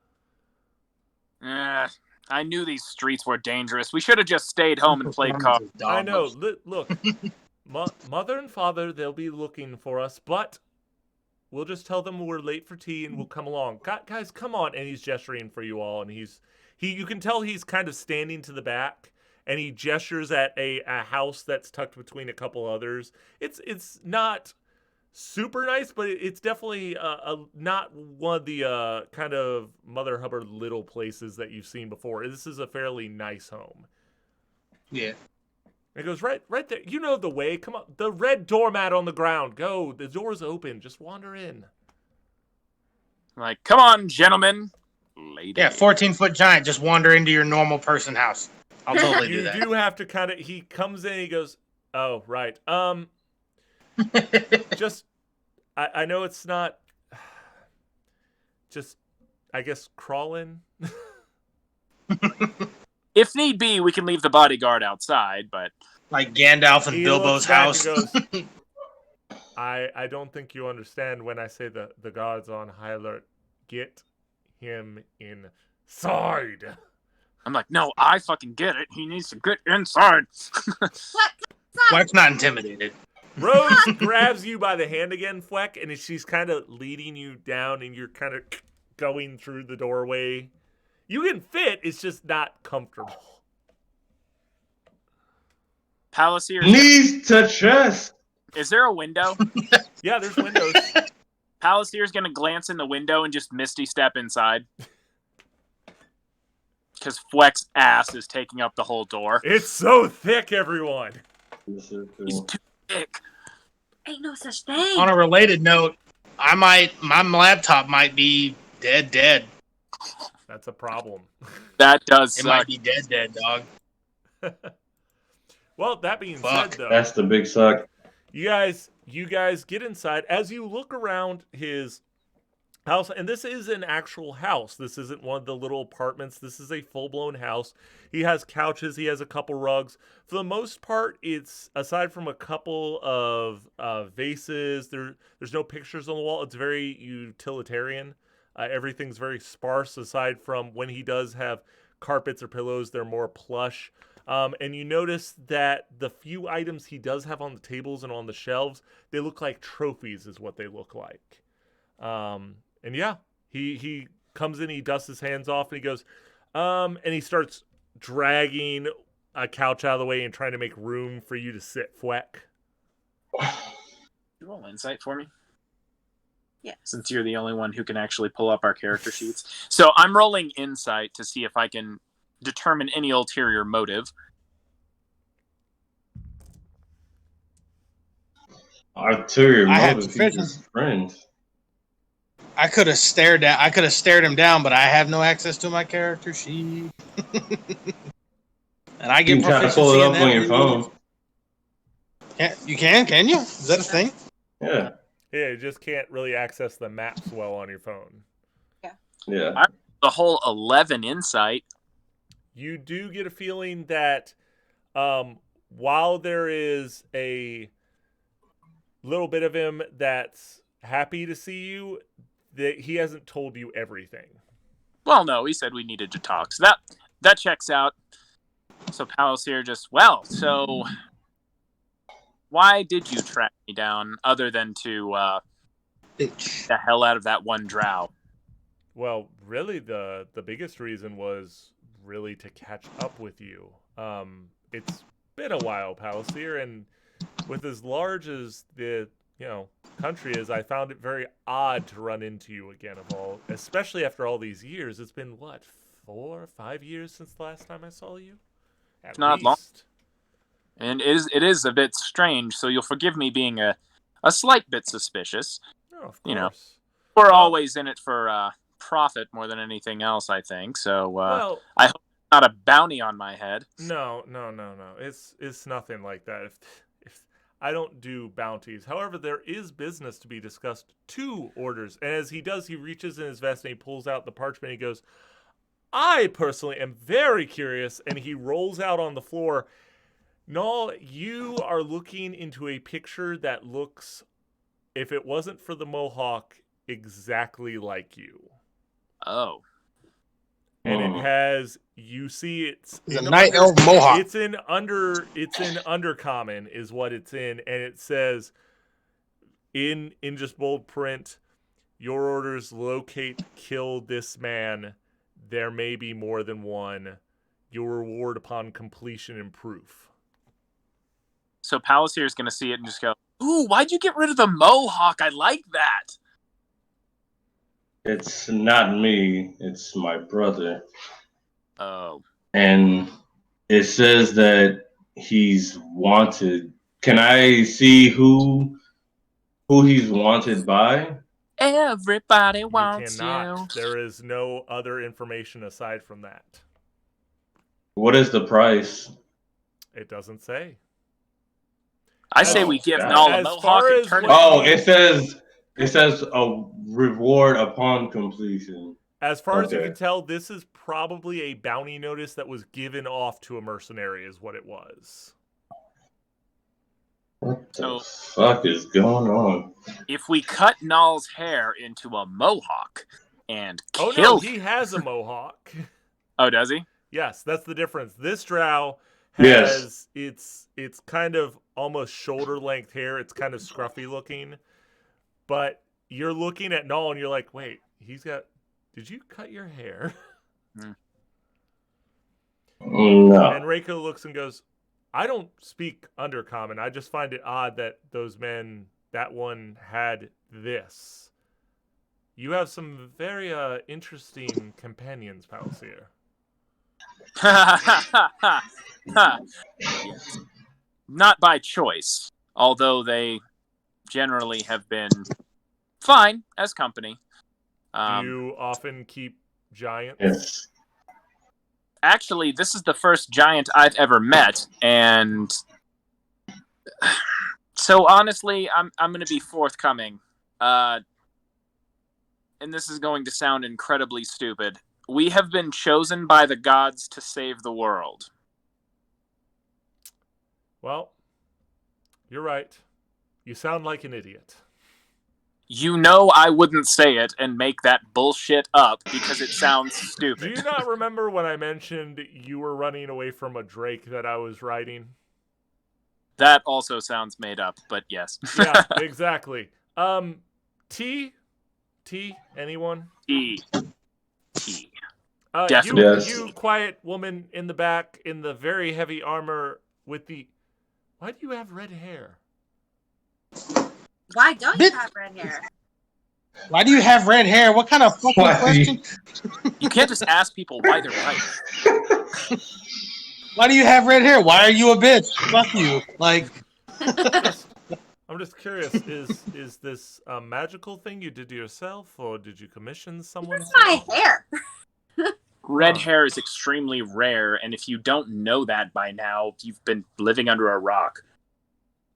I knew these streets were dangerous. We should have just stayed home and played cards. I know. Look, mother and father, they'll be looking for us, but we'll just tell them we're late for tea and we'll come along. Guys, come on. And he's gesturing for you all, and you can tell he's kind of standing to the back, and he gestures at a house that's tucked between a couple others. It's not super nice, but it's definitely not one of the kind of Mother Hubbard little places that you've seen before. This is a fairly nice home. Yeah. It goes right there. You know the way. Come on. The red doormat on the ground. Go. The door's open. Just wander in. I'm like, come on, gentlemen. Lady. Yeah, 14-foot giant. Just wander into your normal person house. I'll totally do You that. do have to kind of. He comes in. He goes, "Oh, right. Just. I know it's not. Just. I guess crawl in." If need be, we can leave the bodyguard outside, but Like Gandalf and He Bilbo's looks back house. and goes, I don't think you understand when I say the guard's on high alert. Get him inside. I'm like, no, I fucking get it. He needs to get inside. Wife's not intimidated. Rose grabs you by the hand again, Fleck, and she's kind of leading you down, and you're kind of going through the doorway. You can fit, it's just not comfortable. Palasyr, Knees to chest. is there a window? Yeah, there's windows. Palasyr's gonna glance in the window and just misty step inside. Because Fleck's ass is taking up the whole door. It's so thick, everyone. This is He's cool. too thick. Ain't no such thing. On a related note, my laptop might be dead. That's a problem. That does It suck. might be dead, dog. Well, that being Fuck. said, though, That's the big suck. You guys get inside. As you look around his house, and this is an actual house. This isn't one of the little apartments. This is a full-blown house. He has couches. He has a couple rugs. For the most part, it's aside from a couple of vases. There's no pictures on the wall. It's very utilitarian. Everything's very sparse. Aside from when he does have carpets or pillows, they're more plush. And you notice that the few items he does have on the tables and on the shelves, they look like trophies, is what they look like. And yeah, he comes in, he dusts his hands off, and he goes, and he starts dragging a couch out of the way and trying to make room for you to sit, Fweck. You roll insight for me? Yeah. Since you're the only one who can actually pull up our character sheets. So I'm rolling insight to see if I can determine any ulterior motive. Ulterior I had motive, he's suspicion. his friends. I could have stared him down, but I have no access to my character sheet. And I You get can try to proficiency pull it in up that. on your phone. Can you? Is that a thing? Yeah. Yeah, you just can't really access the maps well on your phone. Yeah. The whole 11 insight. You do get a feeling that while there is a little bit of him that's happy to see you, that he hasn't told you everything. Well, no, he said we needed to talk. So that checks out. So Palasyr just, so why did you track me down other than to the hell out of that one drow? Well, really, the biggest reason was really to catch up with you. It's been a while, Palasyr, and with as large as the country is, I found it very odd to run into you again. Especially after all these years. It's been what, 4 or 5 years since the last time I saw you? At Not long. least. And it is a bit strange, so you'll forgive me being a slight bit suspicious. Oh, of course. You know, we're always in it for profit more than anything else, I think. So well, I hope it's not a bounty on my head. No. It's nothing like that. If I don't do bounties. However, there is business to be discussed. 2 orders. And as he does, he reaches in his vest and he pulls out the parchment. He goes, I personally am very curious. And he rolls out on the floor. Naal, you are looking into a picture that looks, if it wasn't for the mohawk, exactly like you. Oh. And it has, you see, it's a night elf mohawk. It's in undercommon is what it's in, and it says in just bold print, your orders: locate, kill this man. There may be more than one. Your reward upon completion and proof. So Palasyr is going to see it and just go, "Ooh, why'd you get rid of the mohawk? I like that." It's not me, it's my brother. Oh. And it says that he's wanted. Can I see who he's wanted by? Everybody You wants cannot. you. There is no other information aside from that. What is the price? It doesn't say. I say we give God. Naal a As mohawk far and as turn it. what- Oh, it says a reward upon completion. As far as you Okay. can tell, this is probably a bounty notice that was given off to a mercenary, is what it was. What the So- fuck is going on? If we cut Naal's hair into a mohawk and Oh kill no, him. he has a mohawk. Oh, does he? Yes, that's the difference. This drow Yes. has it's kind of almost shoulder length hair. It's kind of scruffy looking. But you're looking at Naal and you're like, wait, did you cut your hair? No. And Reiko looks and goes, I don't speak undercommon. I just find it odd that those men, that one had this. You have some very interesting companions, Palasyr. Yes. Not by choice, although they generally have been fine as company. Do you often keep giants? Yes. Actually, this is the first giant I've ever met, and So honestly, I'm going to be forthcoming. And this is going to sound incredibly stupid. We have been chosen by the gods to save the world. Well, you're right. You sound like an idiot. You know I wouldn't say it and make that bullshit up because it sounds Do stupid. you not remember when I mentioned you were running away from a drake that I was riding? That also sounds made up, but yes. Yeah, exactly. T? Anyone? T. Definitely. You quiet woman in the back in the very heavy armor with the... Why do you have red hair? Why don't you have red hair? Why do you have red hair? What kind of fucking Why? question? You can't just ask people why they're white. Why do you have red hair? Why are you a bitch? Fuck you. Like, I'm just curious, is this a magical thing you did to yourself, or did you commission someone? It's my hair. Red hair is extremely rare, and if you don't know that by now, you've been living under a rock.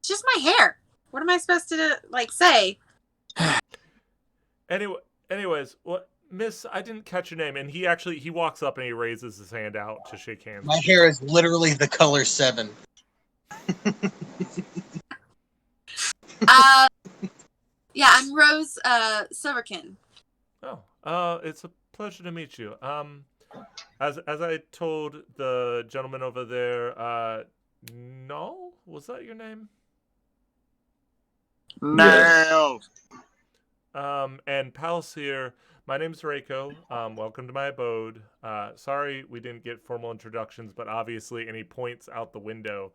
It's just my hair. What am I supposed to say? Anyways, what, Miss? I didn't catch your name, and he walks up and he raises his hand out to shake hands. my hair is literally the color 7. Yeah, I'm Rose Silverkin. Oh, it's a pleasure to meet you. As I told the gentleman over there, Naal, was that your name? No. And Palasyr, my name's Reiko. Welcome to my abode. Sorry we didn't get formal introductions, but obviously, and he points out the window.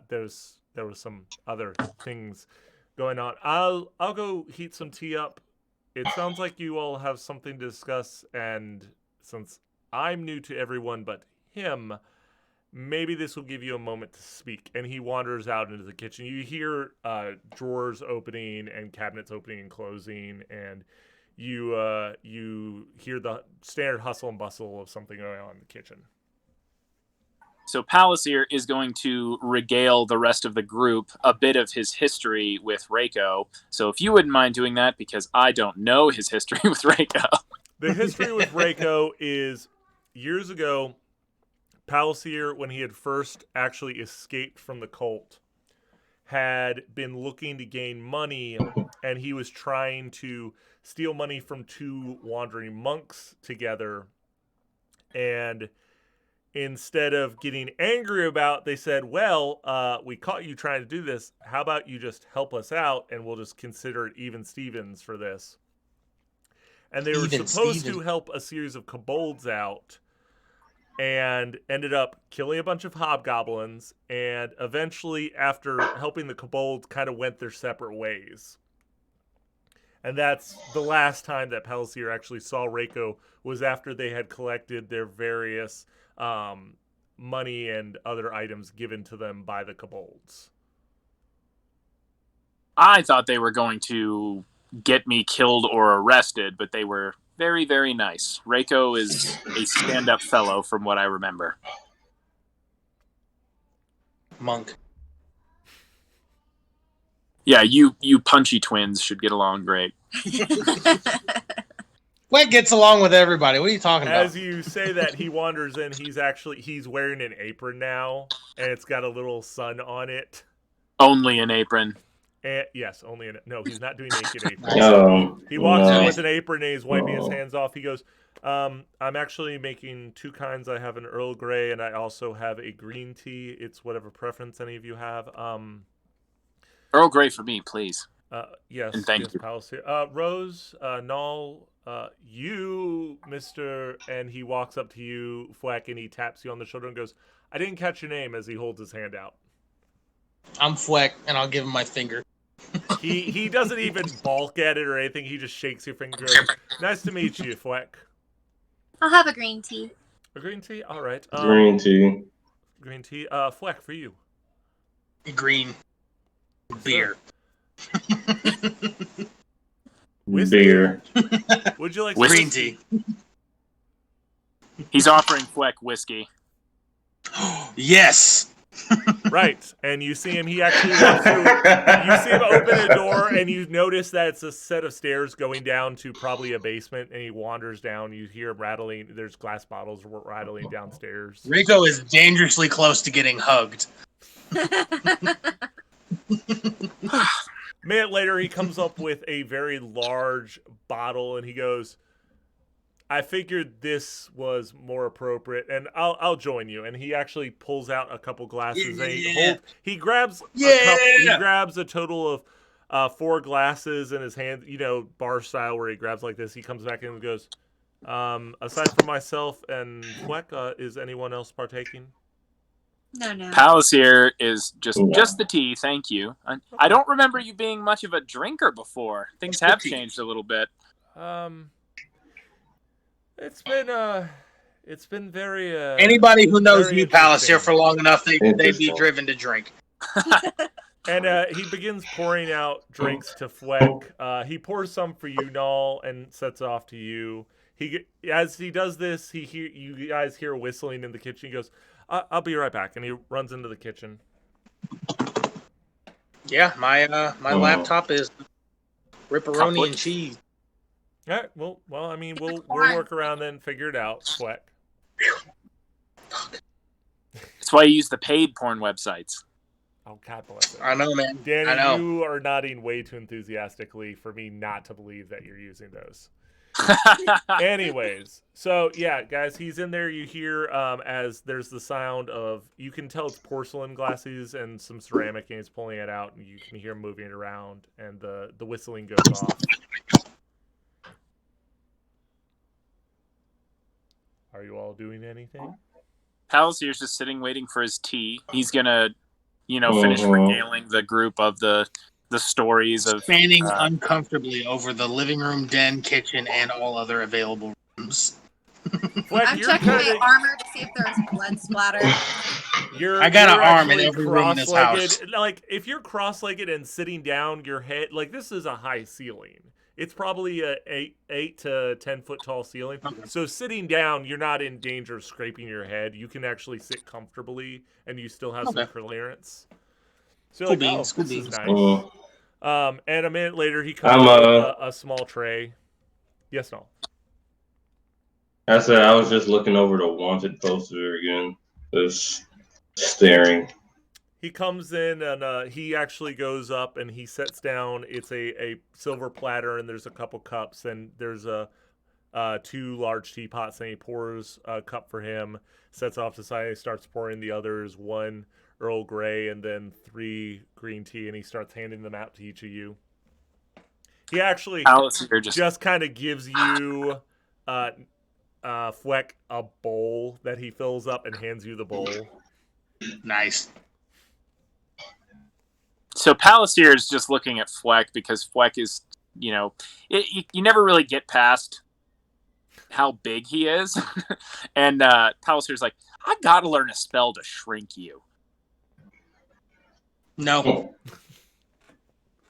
There was some other things going on. I'll go heat some tea up. It sounds like you all have something to discuss, and since I'm new to everyone but him, maybe this will give you a moment to speak. And he wanders out into the kitchen. You hear drawers opening and cabinets opening and closing, and you hear the standard hustle and bustle of something going on in the kitchen. So Palasyr is going to regale the rest of the group a bit of his history with Reiko. So if you wouldn't mind doing that, because I don't know his history with Reiko. The history with Reiko is years ago, Palasyr, when he had first actually escaped from the cult, had been looking to gain money, and he was trying to steal money from 2 wandering monks together. And instead of getting angry about, they said, well, we caught you trying to do this. How about you just help us out, and we'll just consider it even Stevens for this. And they were supposed to help a series of kobolds out, and ended up killing a bunch of hobgoblins, and eventually, after helping the kobolds, kind of went their separate ways. And that's the last time that Palasyr actually saw Reiko, was after they had collected their various money and other items given to them by the kobolds. I thought they were going to get me killed or arrested, but they were very, very nice. Reiko is a stand-up fellow from what I remember. Monk. Yeah, you punchy twins should get along great. What gets along with everybody? What are you talking about? As you say that, he wanders in. He's wearing an apron now, and it's got a little sun on it. Only an apron. And, yes, only an... No, he's not doing naked apron. No. He walks No. in with an apron, and he's wiping his hands off. He goes, I'm actually making 2 kinds. I have an Earl Grey, and I also have a green tea. It's whatever preference any of you have. Earl Grey for me, please. Yes, And thank yes, you. Palasyr. Rose, Naal, you, Mr. And he walks up to you, Fwack, and he taps you on the shoulder and goes, I didn't catch your name, as he holds his hand out. I'm Fweck, and I'll give him my finger. He doesn't even balk at it or anything. He just shakes your finger and goes, nice to meet you, Fwack. I'll have a green tea. A green tea? All right. Green tea. Green tea. Fwack, for you. Green. Beer. Whiskey? Beer. Would you like Green whiskey? tea. He's offering Fweck whiskey. Yes. Right, and you see him. He actually walks through. You see him open a door, and you notice that it's a set of stairs going down to probably a basement. And he wanders down. You hear him rattling. There's glass bottles rattling downstairs. Rico is dangerously close to getting hugged. A minute later, he comes up with a very large bottle, and he goes, I figured this was more appropriate, and I'll join you. And he actually pulls out a couple glasses. And he grabs a cup. He grabs a total of 4 glasses in his hand, bar style, where he grabs like this. He comes back in and goes, aside from myself and Fleck, is anyone else partaking? No. Palasyr is just the tea, thank you. I don't remember you being much of a drinker before. Things have changed a little bit. It's been very Anybody who knows very you, interesting. Palasyr, for long enough, they'd be driven to drink. And he begins pouring out drinks to Fleck. He pours some for you, Naal, and sets off to you. As he does this, you guys hear whistling in the kitchen. He goes, I'll be right back. And he runs into the kitchen. Yeah, my laptop is ripperoni and cheese. All right, well, I mean, we'll work around then and figure it out, Fleck. That's why you use the paid porn websites. Oh, God bless it. I know, man. Danny, I know. you are nodding way too enthusiastically for me not to believe that you're using those. Anyways, so yeah, guys, he's in there. You hear as there's the sound of, you can tell it's porcelain glasses and some ceramic, and he's pulling it out, and you can hear him moving it around, and the whistling goes off. Are you all doing anything? Palasyr's just sitting waiting for his tea. He's gonna, finish regaling the group of the stories of Spanning uncomfortably over the living room, den, kitchen, and all other available rooms. Fleck, I'm checking my armor to see if there's blood splatter. I got an arm in every room in this house. Like, if you're cross-legged and sitting down, your head, like, this is a high ceiling. It's probably a 8 to 10 foot tall ceiling. Okay. So sitting down, you're not in danger of scraping your head. You can actually sit comfortably, and you still have some clearance. So Cool beans. This is nice. And a minute later, he comes with a small tray. Yes, no. I said I was just looking over the wanted poster again, just staring. He comes in and he actually goes up and he sets down. It's a silver platter and there's a couple cups and there's 2 large teapots, and he pours a cup for him, sets off to the side, and he starts pouring the others, 1 Earl Grey and then 3 green tea, and he starts handing them out to each of you. He actually just kind of gives you Fleck a bowl that he fills up and hands you the bowl. Nice. So Palasyr is just looking at Fleck because Fleck is, you never really get past how big he is. And Palasyr's like, I gotta learn a spell to shrink you. No.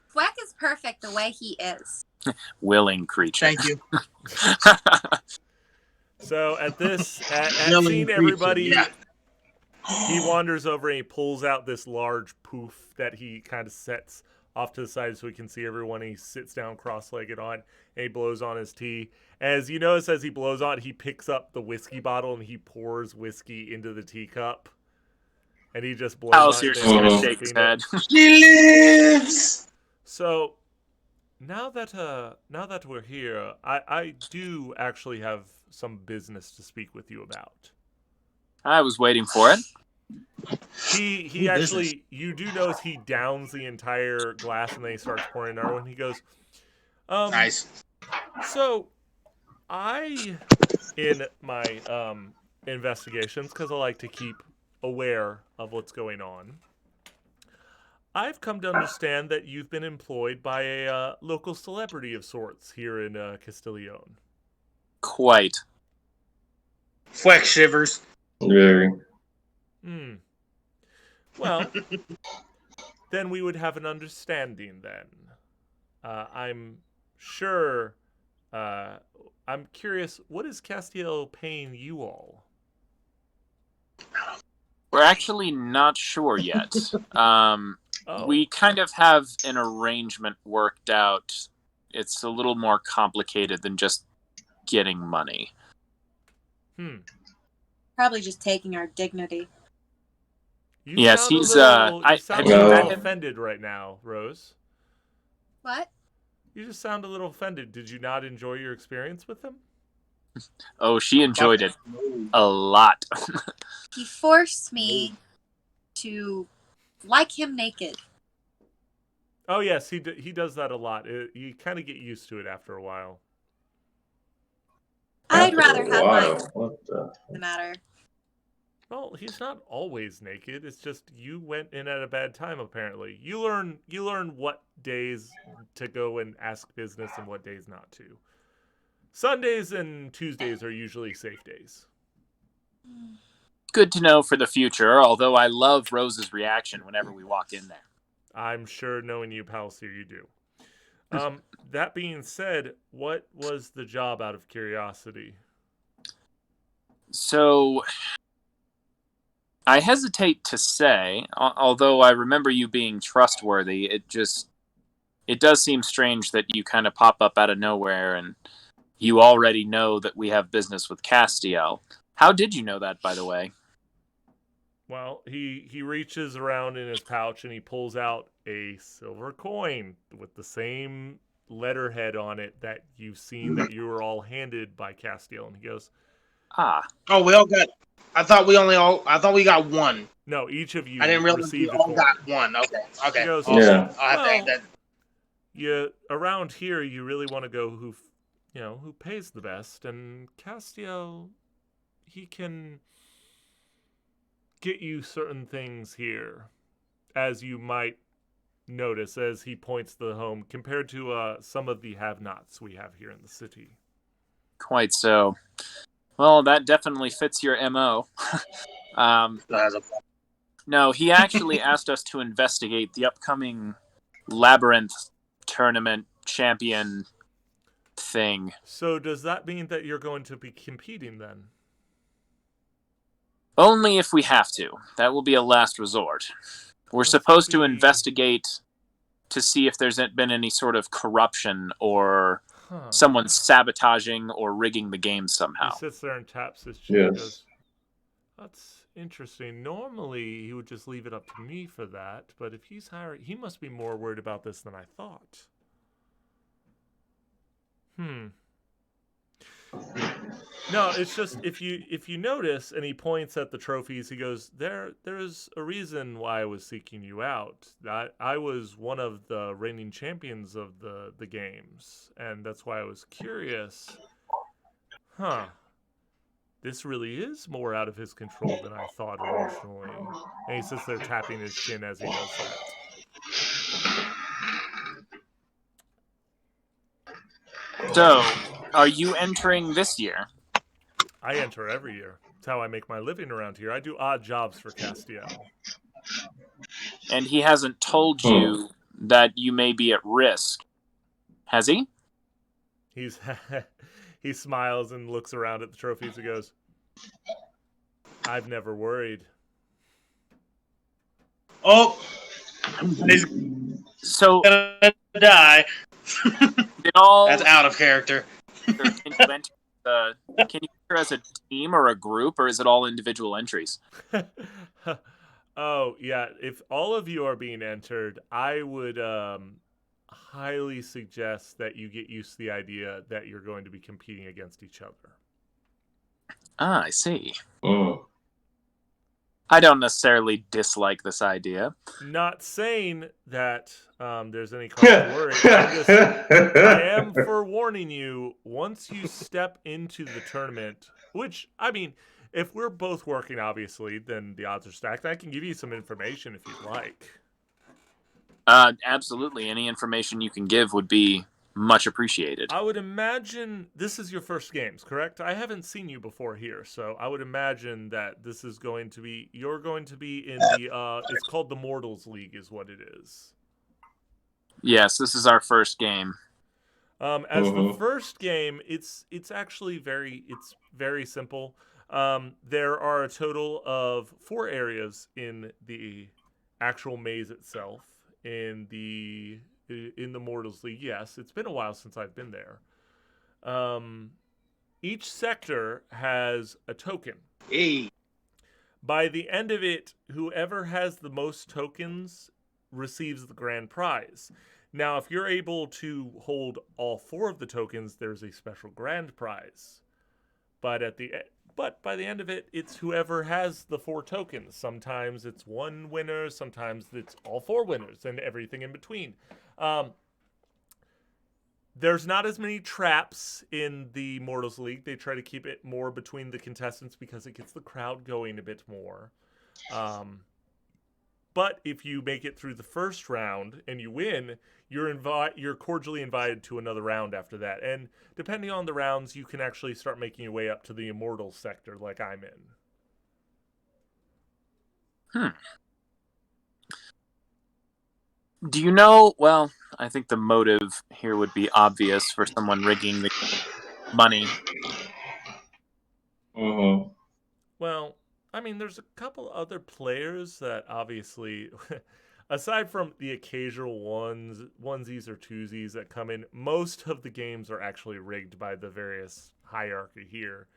Fleck is perfect the way he is. Willing creature. Thank you. So at seeing everybody, he wanders over and he pulls out this large poof that he kind of sets off to the side so he can see everyone. He sits down cross-legged on, and he blows on his tea. As you notice, as he blows on, he picks up the whiskey bottle and he pours whiskey into the teacup. And he just blows Palasyr's just going to shake his head. She lives! So, now that we're here, I do actually have some business to speak with you about. I was waiting for it. He actually, you do notice he downs the entire glass and then he starts pouring another one. He goes, nice. So, in my investigations, because I like to keep aware of what's going on, I've come to understand that you've been employed by a local celebrity of sorts here in Castiglione. Quite. Fleck shivers. Very. Well, then we would have an understanding then. I'm sure, I'm curious, what is Castiel paying you all? We're actually not sure yet. Oh, We kind of have an arrangement worked out. It's a little more complicated than just getting money. Probably just taking our dignity. You Yes, sound a he's. little. You sound Have a you little met him? offended right now, Rose. What? You just sound a little offended. Did you not enjoy your experience with him? Oh, she enjoyed it a lot. He forced me to like him naked. Oh yes, he does that a lot. You kind of get used to it after a while. I'd rather have Wow. mine What the matter. Well, he's not always naked. It's just you went in at a bad time. Apparently, you learn what days to go and ask business and what days not to. Sundays and Tuesdays are usually safe days. Good to know for the future, although I love Rose's reaction whenever we walk in there. I'm sure, knowing you, Palasyr, you do. That being said, what was the job out of curiosity? So, I hesitate to say, although I remember you being trustworthy, it does seem strange that you kind of pop up out of nowhere and you already know that we have business with Castiel. How did you know that, by the way? Well, he reaches around in his pouch and he pulls out a silver coin with the same letterhead on it that you've seen that you were all handed by Castiel, and he goes, Ah, Oh, we all got. I thought we got one. "No, each of you I didn't realize we received a all coin." got one. Okay. He goes, Awesome. Yeah. I'll have to add that. You around here, you really want to go who pays the best, and Castiel, he can get you certain things here, as you might notice as he points to the home, compared to some of the have-nots we have here in the city. quite so. Well, that definitely fits your MO. No, he actually asked us to investigate the upcoming Labyrinth tournament champion thing. So does that mean that you're going to be competing then? Only if we have to. That will be a last resort. We're Let's supposed to be- investigate to see if there's been any sort of corruption or Huh. someone sabotaging or rigging the game somehow. He sits there and taps his chin and Yes. goes, "That's interesting. Normally, he would just leave it up to me for that, but if he's hiring, he must be more worried about this than I thought." No, it's just if you notice, and he points at the trophies, he goes, there's a reason why I was seeking you out. I was one of the reigning champions of the games, and that's why I was curious. Huh. This really is more out of his control than I thought originally. And he sits there tapping his chin as he does that. So, are you entering this year? I enter every year. That's how I make my living around here. I do odd jobs for Castiel. And he hasn't told you that you may be at risk, has he? He smiles and looks around at the trophies and goes, "I've never worried." Oh, he's So, gonna die. did all That's out of character. can you enter can you enter as a team or a group, or is it all individual entries? Oh, yeah. If all of you are being entered, I would highly suggest that you get used to the idea that you're going to be competing against each other. Ah, I see. Mm. I don't necessarily dislike this idea. Not saying that there's any cause to worry. I am forewarning you, once you step into the tournament, which, I mean, if we're both working, obviously, then the odds are stacked. I can give you some information if you'd like. Absolutely. Any information you can give would be much appreciated. I would imagine this is your first games, correct? I haven't seen you before here, so I would imagine that this is going to be, you're going to be in the, it's called the Mortals League is what it is. Yes, this is our first game. As the first game, it's actually very simple. There are a total of 4 areas in the actual maze itself. In the Mortals League, yes, it's been a while since I've been there. Each sector has a token. Hey. By the end of it, whoever has the most tokens receives the grand prize. Now, if you're able to hold all 4 of the tokens, there's a special grand prize. But by the end of it, it's whoever has the 4 tokens. Sometimes it's one winner, sometimes it's all 4 winners, and everything in between. There's not as many traps in the Mortals League. They try to keep it more between the contestants because it gets the crowd going a bit more. But if you make it through the first round and you win, you're cordially invited to another round after that. And depending on the rounds, you can actually start making your way up to the Immortal sector like I'm in. Do you know? Well, I think the motive here would be obvious for someone rigging the money. Mm-hmm. Well, I mean, there's a couple other players that obviously, aside from the occasional onesies or twosies that come in, most of the games are actually rigged by the various hierarchy here.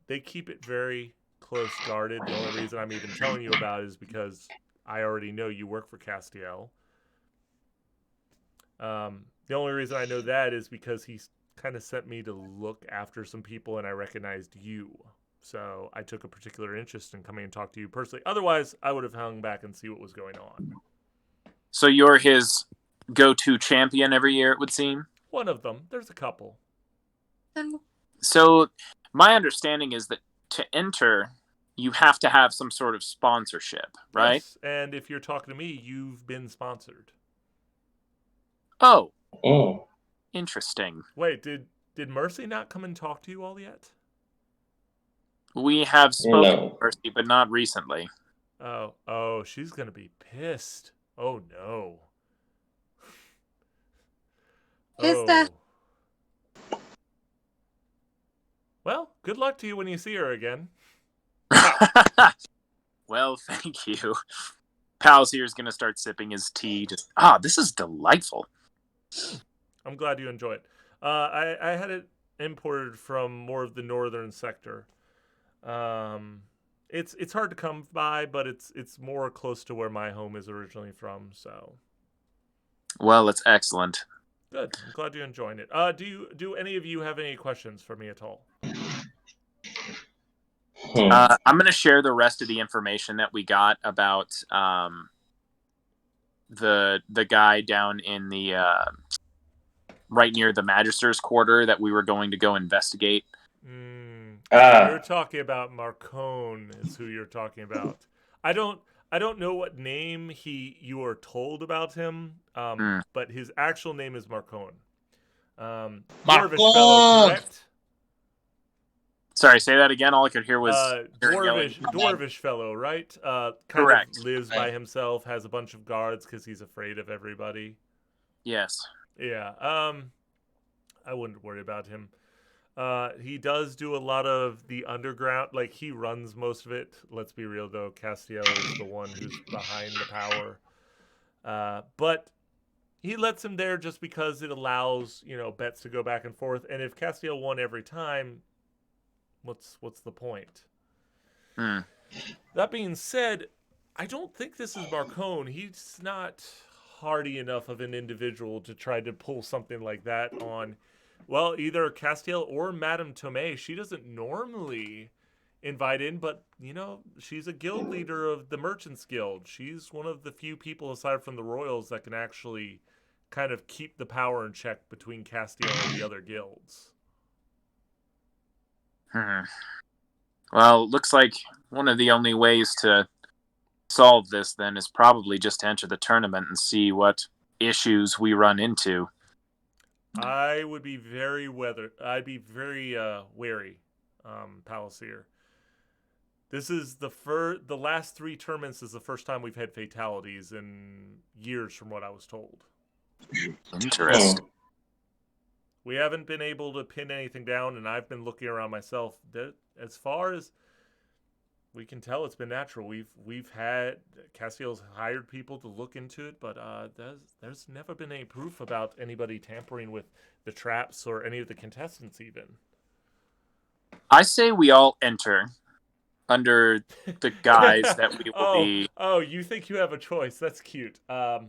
They keep it very close guarded. The only reason I'm even telling you about it is because I already know you work for Castiel. The only reason I know that is because he kind of sent me to look after some people and I recognized you. So I took a particular interest in coming and talk to you personally. Otherwise, I would have hung back and see what was going on. So you're his go-to champion every year, it would seem? One of them. There's a couple. So my understanding is that to enter, you have to have some sort of sponsorship, right? Yes, and if you're talking to me, you've been sponsored. Oh. Oh. Interesting. Wait, did Mercy not come and talk to you all yet? We have spoken No. to Mercy, but not recently. Oh, she's gonna be pissed. Oh no. Pissed. Well, good luck to you when you see her again. Well, thank you. Palasyr is going to start sipping his tea. This is delightful. I'm glad you enjoy it. I had it imported from more of the northern sector. It's hard to come by, but it's more close to where my home is originally from. So, well, it's excellent. Good. I'm glad you're enjoying it. Do any of you have any questions for me at all? I'm going to share the rest of the information that we got about the guy down in the right near the Magister's quarter that we were going to go investigate. You're talking about Marcone is who you're talking about. I don't know what name you are told about him, but his actual name is Marcone. Dwarvish fellow, correct? Sorry, say that again. All I could hear was dwarvish fellow, right? Correct. Of lives by himself, has a bunch of guards because he's afraid of everybody. Yes. Yeah. I wouldn't worry about him. He does do a lot of the underground, like he runs most of it. Let's be real though, Castiel is the one who's behind the power. But he lets him there just because it allows, bets to go back and forth. And if Castiel won every time, what's the point? That being said, I don't think this is Marcone. He's not hardy enough of an individual to try to pull something like that on, well, either Castiel or Madame Tomei. She doesn't normally invite in, but, she's a guild leader of the Merchants Guild. She's one of the few people, aside from the Royals, that can actually kind of keep the power in check between Castiel and the other guilds. Well, looks like one of the only ways to solve this then is probably just to enter the tournament and see what issues we run into. I would be very wary, Palasyr. This is the last 3 tournaments is the first time we've had fatalities in years, from what I was told. Interesting. We haven't been able to pin anything down, and I've been looking around myself. As far as we can tell, it's been natural. We've had Castiel's hired people to look into it, but there's never been any proof about anybody tampering with the traps or any of the contestants even. I say we all enter under the guise that we will be. Oh, you think you have a choice? That's cute. No.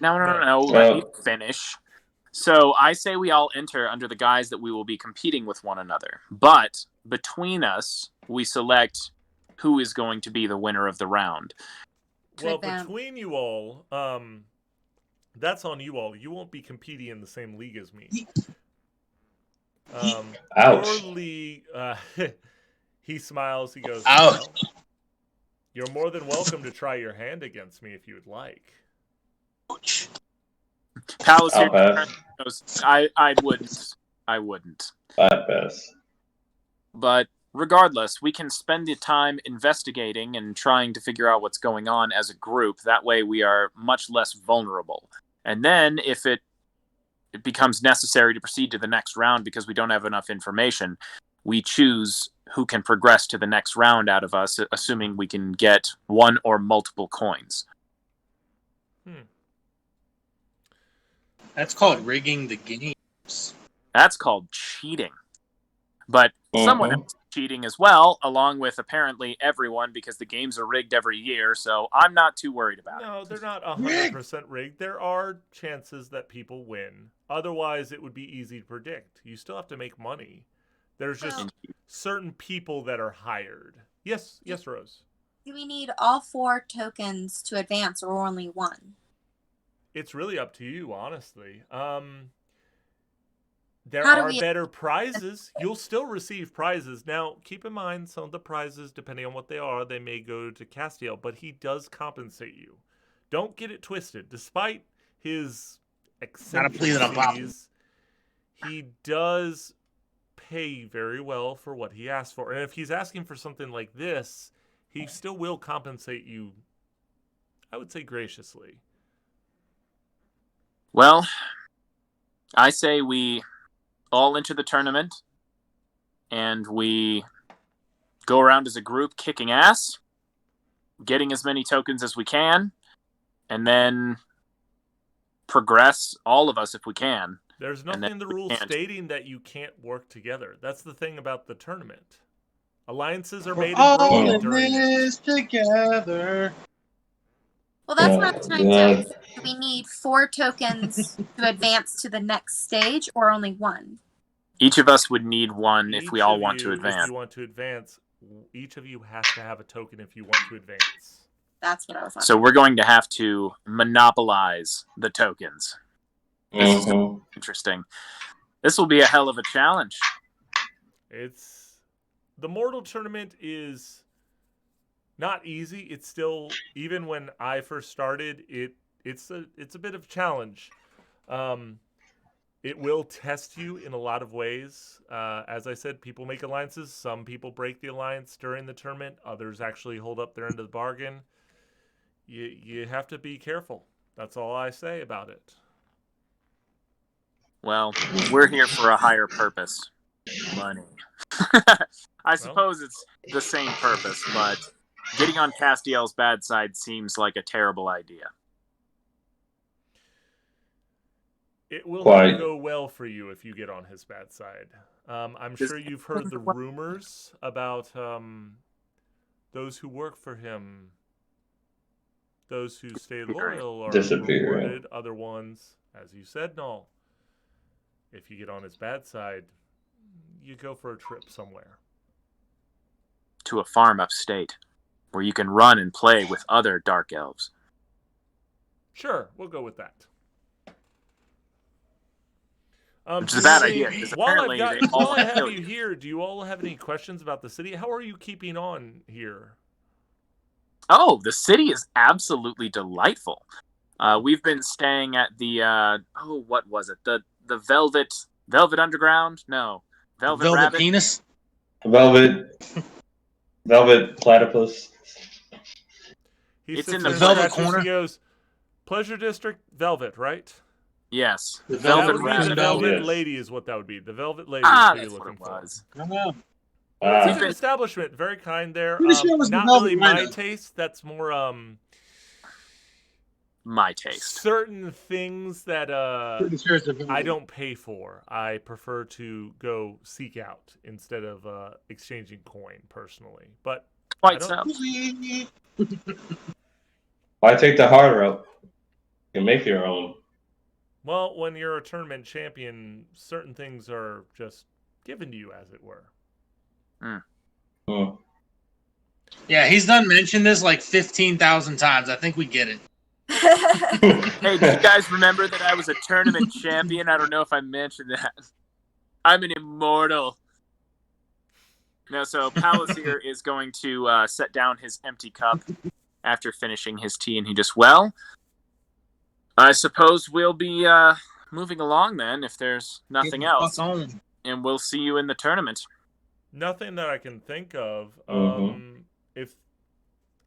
No. Let me finish. So I say we all enter under the guise that we will be competing with one another. But between us, we select who is going to be the winner of the round. Well, between you all, that's on you all. You won't be competing in the same league as me. Ouch. Your league, he smiles. He goes, Ouch. well, you're more than welcome to try your hand against me if you would like. Palasyr I'll pass. goes, I wouldn't. I wouldn't. I pass. But regardless, we can spend the time investigating and trying to figure out what's going on as a group. That way we are much less vulnerable. And then if it becomes necessary to proceed to the next round because we don't have enough information, we choose who can progress to the next round out of us, assuming we can get one or multiple coins. That's called rigging the games. That's called cheating. But someone else is cheating as well, along with apparently everyone, because the games are rigged every year, so I'm not too worried about it. No, they're not 100% rigged. There are chances that people win. Otherwise, it would be easy to predict. You still have to make money. There's just certain people that are hired. Yes, Rose. Do we need all 4 tokens to advance or only 1? It's really up to you, honestly. There are better prizes. You'll still receive prizes. Now, keep in mind, some of the prizes, depending on what they are, they may go to Castiel, but he does compensate you. Don't get it twisted. Despite his eccentricities, he does pay very well for what he asks for. And if he's asking for something like this, he still will compensate you, I would say, graciously. Well, I say we all enter the tournament and we go around as a group kicking ass, getting as many tokens as we can, and then progress, all of us if we can. There's nothing in the rules stating that you can't work together. That's the thing about the tournament. Alliances are made and broken during it. Together. Well, that's what I'm trying to. Do we need 4 tokens to advance to the next stage, or only 1? Each of us would need 1 if we all want to advance. If you want to advance, each of you has to have a token if you want to advance. That's what I was. So we're going to have to monopolize the tokens. This is interesting. This will be a hell of a challenge. The Mortal Tournament is not easy. It's still, even when I first started, it's a bit of a challenge. It will test you in a lot of ways. As I said, people make alliances. Some people break the alliance during the tournament. Others actually hold up their end of the bargain. You have to be careful. That's all I say about it. Well, we're here for a higher purpose. Money. I suppose it's the same purpose, but getting on Castiel's bad side seems like a terrible idea. It will not go well for you if you get on his bad side. I'm sure you've heard the rumors about those who work for him. Those who stay loyal are rewarded. Other ones, as you said, Naal. If you get on his bad side, you go for a trip somewhere. To a farm upstate, where you can run and play with other dark elves. Sure, we'll go with that. Which is a bad idea, because While apparently I have you here, do you all have any questions about the city? How are you keeping on here? Oh, the city is absolutely delightful. We've been staying at the what was it? The Velvet Underground? No, Velvet Rabbit? Penis. Velvet Platypus. He it's sits in the Velvet Corner. He goes, Pleasure District, Velvet, right? Yes. The That Velvet would be Rabbit. the Velvet Yes. Lady is what that would be. The Velvet Lady is who you're That's what looking it for. was. I don't know. It's a Ah, good establishment. Very kind there. Pretty sure it was the Not Velvet really my Rhino. taste. That's more My taste. certain things that Pretty sure it's the Velvet. I don't pay for. I prefer to go seek out instead of exchanging coin personally. But Quite I so. why take the hard route? You can make your own. well, when you're a tournament champion, certain things are just given to you, as it were. Hmm. Yeah, he's done mentioned this like 15,000 times. I think we get it. Hey, do you guys remember that I was a tournament champion? I don't know if I mentioned that. I'm an immortal. No, so Palasyr is going to set down his empty cup after finishing his tea, and he just, well, I suppose we'll be moving along then, if there's nothing else, Fuck on. and we'll see you in the tournament. Nothing that I can think of. If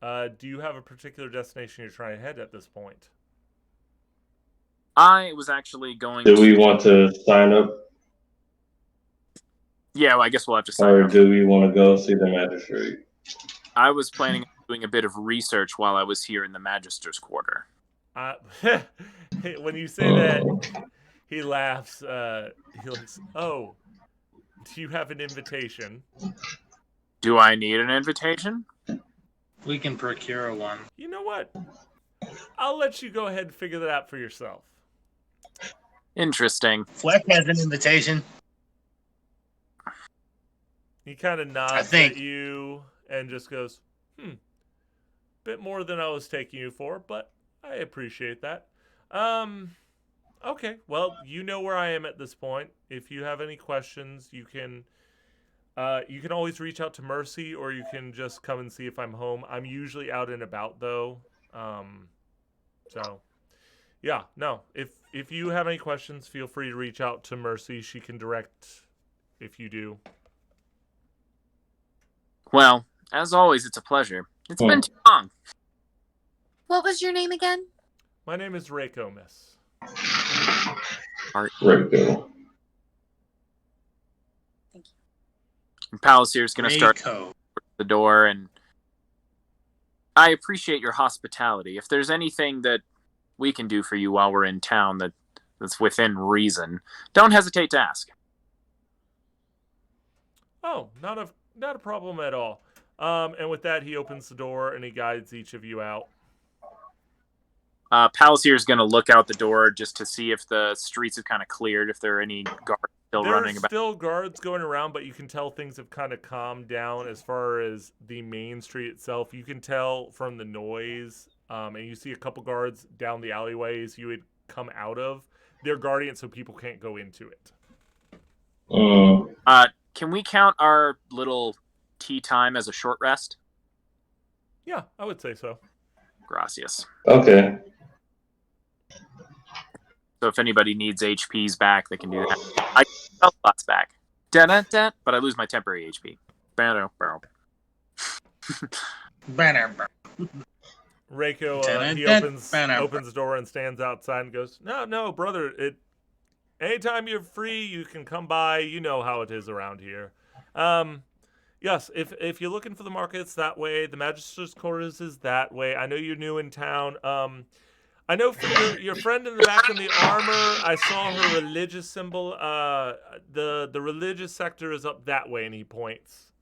do you have a particular destination you're trying to head at this point? I was actually going Do to... we want to sign up, Yeah, well, I guess we'll have to sign or up. do we want to go see the magistrate? I was planning on doing a bit of research while I was here in the Magister's quarter. When you say that, he laughs. He looks, oh, do you have an invitation? Do I need an invitation? We can procure one. You know what? I'll let you go ahead and figure that out for yourself. Interesting. Fleck has an invitation. He kind of nods think. at you and just goes, bit more than I was taking you for, but I appreciate that. Okay, well, you know where I am at this point. If you have any questions, you can always reach out to Mercy, or you can just come and see if I'm home. I'm usually out and about, though. So, yeah, no. If you have any questions, feel free to reach out to Mercy. She can direct if you do. Well, as always, it's a pleasure. It's been too long. What was your name again? My name is Reiko, miss. Reiko. And Palasyr's going to start Reiko. the door, and I appreciate your hospitality. If there's anything that we can do for you while we're in town that's within reason, don't hesitate to ask. Oh, not a problem at all. And with that, he opens the door and he guides each of you out. Palasyr's going to look out the door just to see if the streets have kind of cleared, if there are any guards still running There's about. still guards going around, but you can tell things have kind of calmed down as far as the main street itself. You can tell from the noise, and you see a couple guards down the alleyways you would come out of. They're guarding it so people can't go into it. Can we count our little tea time as a short rest? Yeah, I would say so. Gracias. Okay. So if anybody needs HPs back, they can do that. I can spell slots back. Da-da-da, but I lose my temporary HP. Banner. Reiko, he opens the door and stands outside and goes, No, brother, anytime you're free, you can come by. You know how it is around here. Yes, if you're looking for the markets that way, the Magister's Quarters is that way. I know you're new in town. I know for your friend in the back in the armor, I saw her religious symbol. The religious sector is up that way, and he points.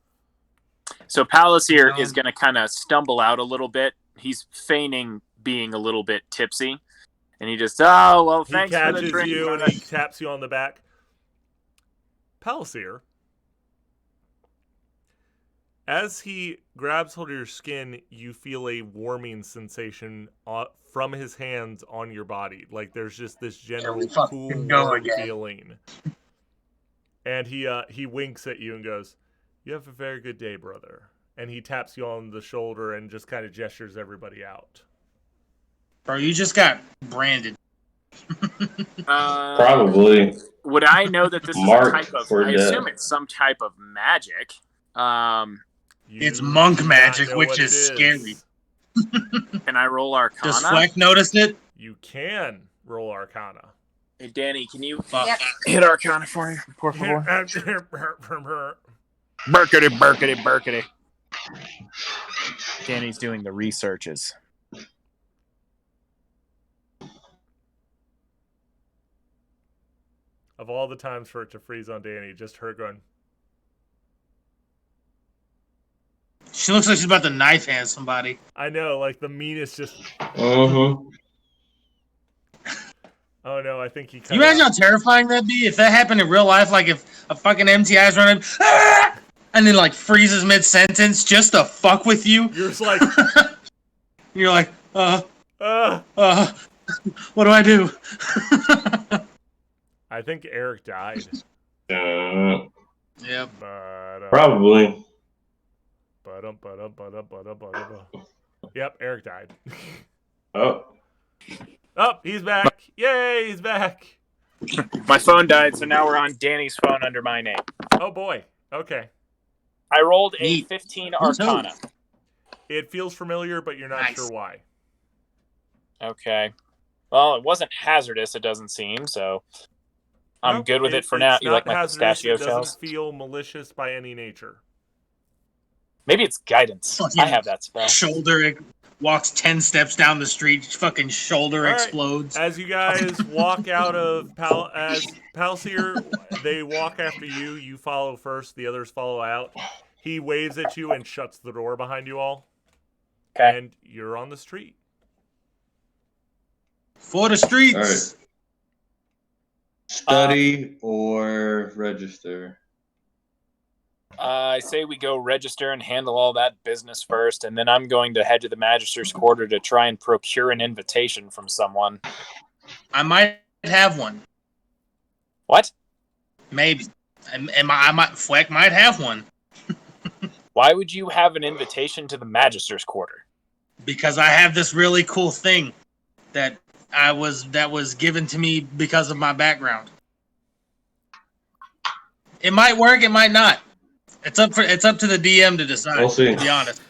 So Palasyr is going to kind of stumble out a little bit. He's feigning being a little bit tipsy. And he just, thanks for the catches drink. you and he taps you on the back. Palasyr, as he grabs hold of your skin, you feel a warming sensation from his hands on your body. Like there's just this general cool, warm feeling. And he winks at you and goes, "You have a very good day, brother." And he taps you on the shoulder and just kind of gestures everybody out. Bro, you just got branded. Probably. Would I know that this is a type of... I assume it's some type of magic. It's monk magic, which is scary. Can I roll Arcana? Does Fleck notice it? You can roll Arcana. Hey, Danny, can you Yep. hit Arcana for me, por favor? Burkity, burkity, burkity. Danny's doing the researches. Of all the times for it to freeze on Danny, just her going, She looks like she's about to knife hand somebody. I know, like the meanest just, Mm-hmm. oh no, I think he cut You imagine out. how terrifying that'd be if that happened in real life? Like if a fucking MTI's running, "Ah!" and then like freezes mid sentence just to fuck with you. You're just like, You're like, uh. what do I do? I think Eric died. Yep. Probably. Yep, Eric died. Oh. Oh, he's back. Yay, he's back. My phone died, so now we're on Danny's phone under my name. Oh boy. Okay. I rolled a Neat. 15 Arcana. It feels familiar, but you're not Nice. sure why. Okay. Well, it wasn't hazardous, it doesn't seem, so I'm Nope, good with it for it's now. You not like my hazardous, pistachio it doesn't shells? feel malicious by any nature. Maybe it's guidance. Fucking I have that spell. Shoulder walks 10 steps down the street, fucking shoulder All right. explodes. As you guys walk out of Palasyr, they walk after you. You follow first. The others follow out. He waves at you and shuts the door behind you all. Okay. And you're on the street. For the streets. All right. Study or register? I say we go register and handle all that business first, and then I'm going to head to the Magister's Quarter to try and procure an invitation from someone. I might have one. What? Maybe. Fleck might have one. Why would you have an invitation to the Magister's Quarter? Because I have this really cool thing that was given to me because of my background. It might work, it might not. It's up to the DM to decide. We'll see. To be honest,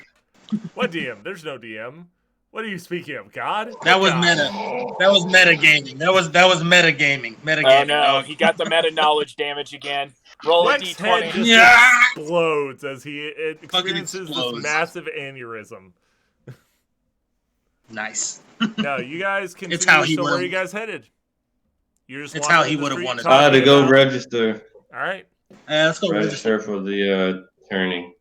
What DM? There's no DM. What are you speaking of? God? that was God. meta. That was meta gaming. That was meta gaming. Meta Oh gaming. no, he got the meta knowledge damage again. Roll a Fleck's head d20. just Yeah. explodes as he experiences this explodes. massive aneurysm. Nice. No, you guys continue. It's how he So where would've- are you guys headed? You're just It's wandering how he the would've street wanted. I had to talking go about- register. All right. Let's go register. Register for the tourney.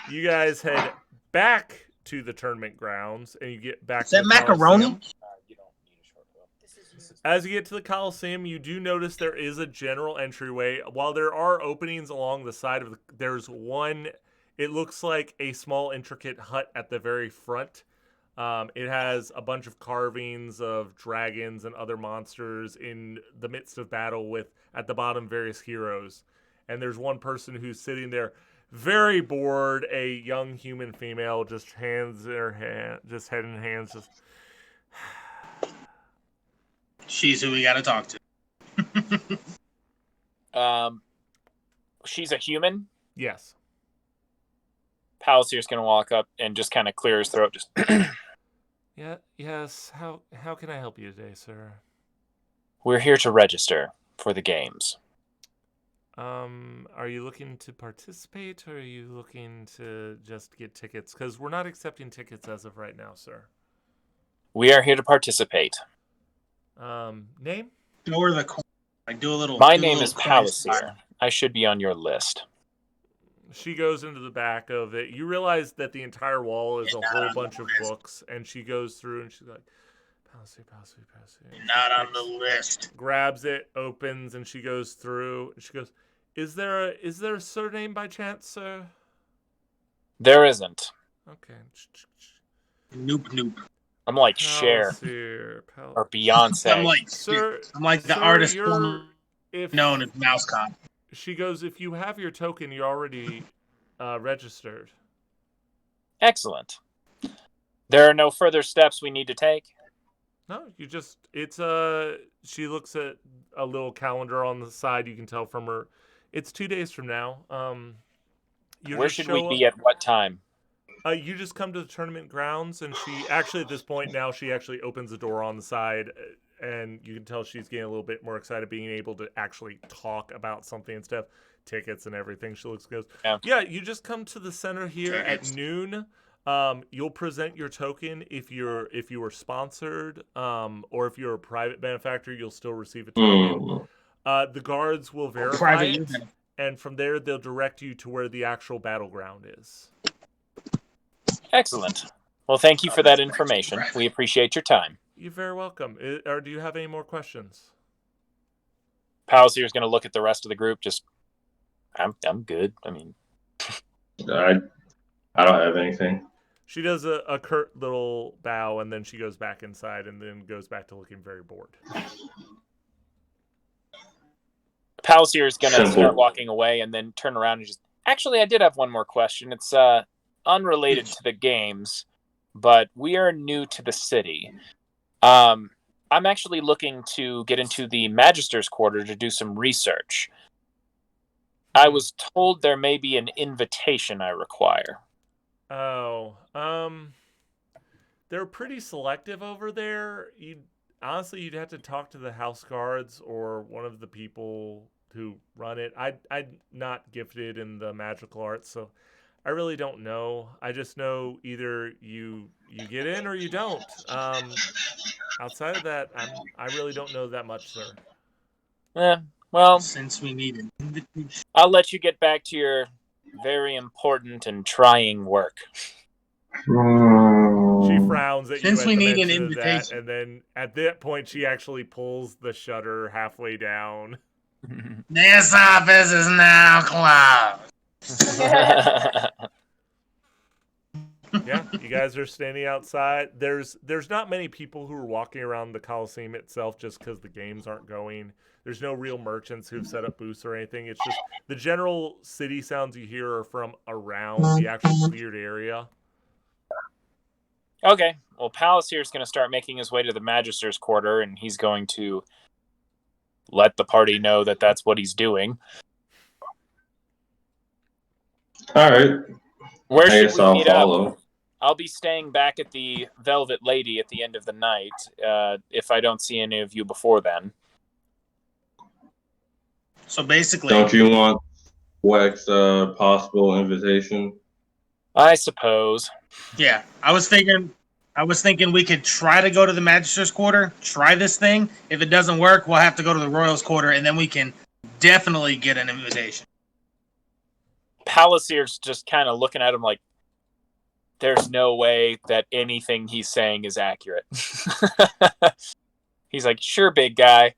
You guys head back to the tournament grounds, and you get back Is to that the macaroni? Coliseum. As you get to the Coliseum, you do notice there is a general entryway. While there are openings along the side of there's one. It looks like a small, intricate hut at the very front. It has a bunch of carvings of dragons and other monsters in the midst of battle with, at the bottom, various heroes. And there's one person who's sitting there very bored, a young human female, just head in hands, just... She's who we gotta talk to. She's a human. Yes. Palasyr's gonna walk up and just kind of clear his throat. Just Yeah. Yes. How can I help you today, sir? we're here to register for the games. Are you looking to participate, or are you looking to just get tickets? Because we're not accepting tickets as of right now, sir. We are here to participate. Name? Go over the corner. Like do a little. My do a name little is coin Palasyr. slide. I should be on your list. She goes into the back of it. You realize that the entire wall is a whole bunch of books, and she goes through and she's like, Palasyr. Not on the list. Grabs it, opens, and she goes through. And she goes, Is there a surname by chance, sir? There isn't. Okay. Nope. I'm like Cher Palasyr, or Beyonce. I'm like Sir, the sir, artist you're- if known as Mouse Cop. She goes, if you have your token, you're already registered. Excellent. There are no further steps we need to take. No, you just, she looks at a little calendar on the side. You can tell from her, it's 2 days from now. Where should we be at what time? You just come to the tournament grounds, and she actually, at this point now, she actually opens the door on the side and you can tell she's getting a little bit more excited being able to actually talk about something and stuff, tickets and everything. She goes, yeah, you just come to the center here at noon. You'll present your token if you were sponsored, or if you're a private benefactor, you'll still receive a token. The guards will verify it, and from there they'll direct you to where the actual battleground is. Excellent. Well, thank you for that information. We appreciate your time. You're very welcome. Or do you have any more questions? Palasyr is going to look at the rest of the group. I'm good. I mean, I don't have anything. She does a curt little bow, and then she goes back inside, and then goes back to looking very bored. Palasyr is going to start walking away, and then turn around and just. Actually, I did have one more question. It's unrelated to the games, but we are new to the city. I'm actually looking to get into the Magister's Quarter to do some research. I was told there may be an invitation I require. Oh, they're pretty selective over there. You'd have to talk to the house guards or one of the people who run it. I'm not gifted in the magical arts, so I really don't know. I just know either you get in or you don't. Outside of that, I really don't know that much, sir. Well, since we need an invitation, I'll let you get back to your very important and trying work. She frowns at since you. We at the need an mention of invitation, that, and then at that point, she actually pulls the shutter halfway down. This office is now closed. Yeah, you guys are standing outside. There's not many people who are walking around the Coliseum itself just because the games aren't going. There's no real merchants who've set up booths or anything. It's just the general city sounds you hear are from around the actual cleared area. Okay, well, Palasyr is going to start making his way to the Magister's Quarter, and he's going to let the party know that that's what he's doing. All right. Where should we I'll meet follow. up? I'll be staying back at the Velvet Lady at the end of the night, if I don't see any of you before then. So basically, Don't you want Wex possible invitation? I suppose. Yeah, I was thinking we could try to go to the Magister's Quarter, try this thing. If it doesn't work, we'll have to go to the Royals Quarter, and then we can definitely get an invitation. Palasyr's just kind of looking at him like, there's no way that anything he's saying is accurate. He's like, sure, big guy.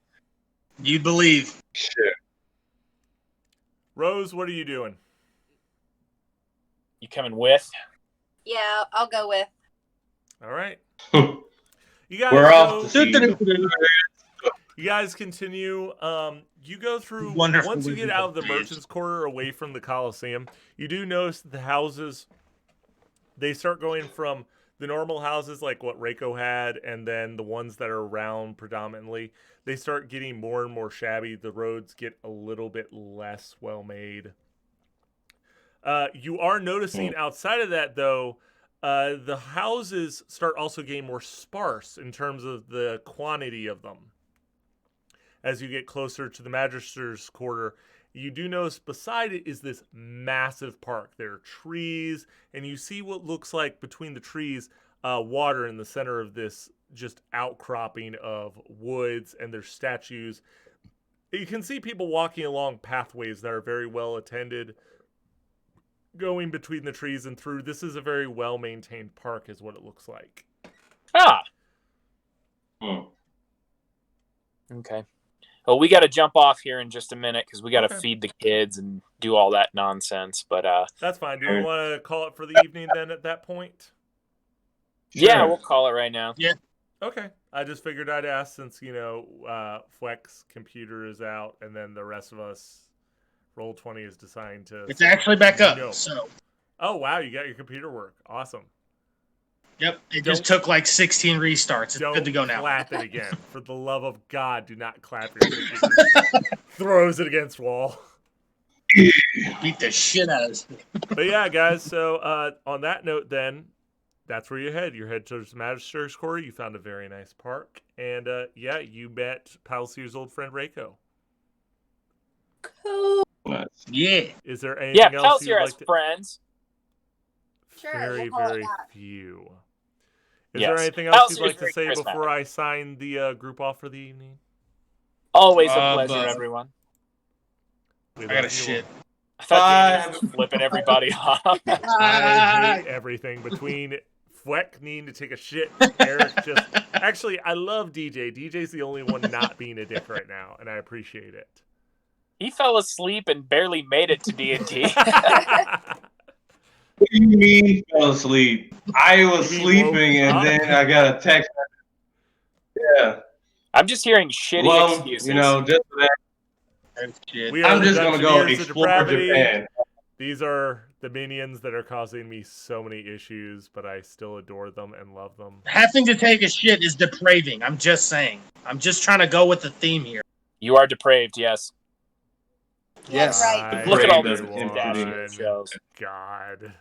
You'd believe. Sure. Rose, what are you doing? You coming with? Yeah, I'll go with. All right. You guys We're go, off the You guys continue. You go through. Wonderful Once you get out of the weekend. Merchants Quarter, away from the Coliseum, you do notice that the houses. They start going from the normal houses like what Reiko had, and then the ones that are around predominantly. They start getting more and more shabby. The roads get a little bit less well made. You are noticing outside of that, though, the houses start also getting more sparse in terms of the quantity of them. As you get closer to the Magister's Quarter, you do notice beside it is this massive park. There are trees, and you see what looks like between the trees, water in the center of this just outcropping of woods, and there's statues. You can see people walking along pathways that are very well attended, going between the trees and through. This is a very well-maintained park is what it looks like. Ah. Okay. Well, we got to jump off here in just a minute because we got to feed the kids and do all that nonsense. But that's fine. Do you want to call it for the evening then at that point? Yeah, we'll call it right now. Yeah. Okay. I just figured I'd ask since, Fleck's computer is out and then the rest of us, Roll20 is deciding to... It's actually back up, so... Oh, wow. You got your computer work. Awesome. Yep. It just took like 16 restarts. It's good to go now. Don't clap it again. For the love of God, do not clap your computer. Throws it against wall. Beat the shit out of us. But yeah, guys, so on that note then, that's where you head. You head towards the Magister's Quarter. You found a very nice park. And you met Palasyr's old friend Reiko. Cool. Nice. Yeah. Is there Yeah, anything else you'd Palasyr like has to... friends. Sure, Very, we'll call it very that. few. Is Yes. there anything else you'd Palasyr's like to very say charismatic. before I sign the group off for the evening? Always a pleasure, but- everyone. We I love gotta you. shit. I thought Danny Bye. was just flipping everybody off. I hate everything between Fweck needing to take a shit. Eric just... Actually, I love DJ. DJ's the only one not being a dick right now, and I appreciate it. He fell asleep and barely made it to D&D. What do you mean fell asleep? I was You mean woke sleeping and up? then I got a text. Yeah. I'm just hearing shitty Well, excuses. you know, just for that, Shit. We are I'm the just gonna go Dungeoneers of explore Depravity. Japan. These are the minions that are causing me so many issues, but I still adore them and love them. Having to take a shit is depraving. I'm just saying. I'm just trying to go with the theme here. You are depraved, yes. Yes. Right. Look at all Depraved these of pistachio emptiness. shows. God.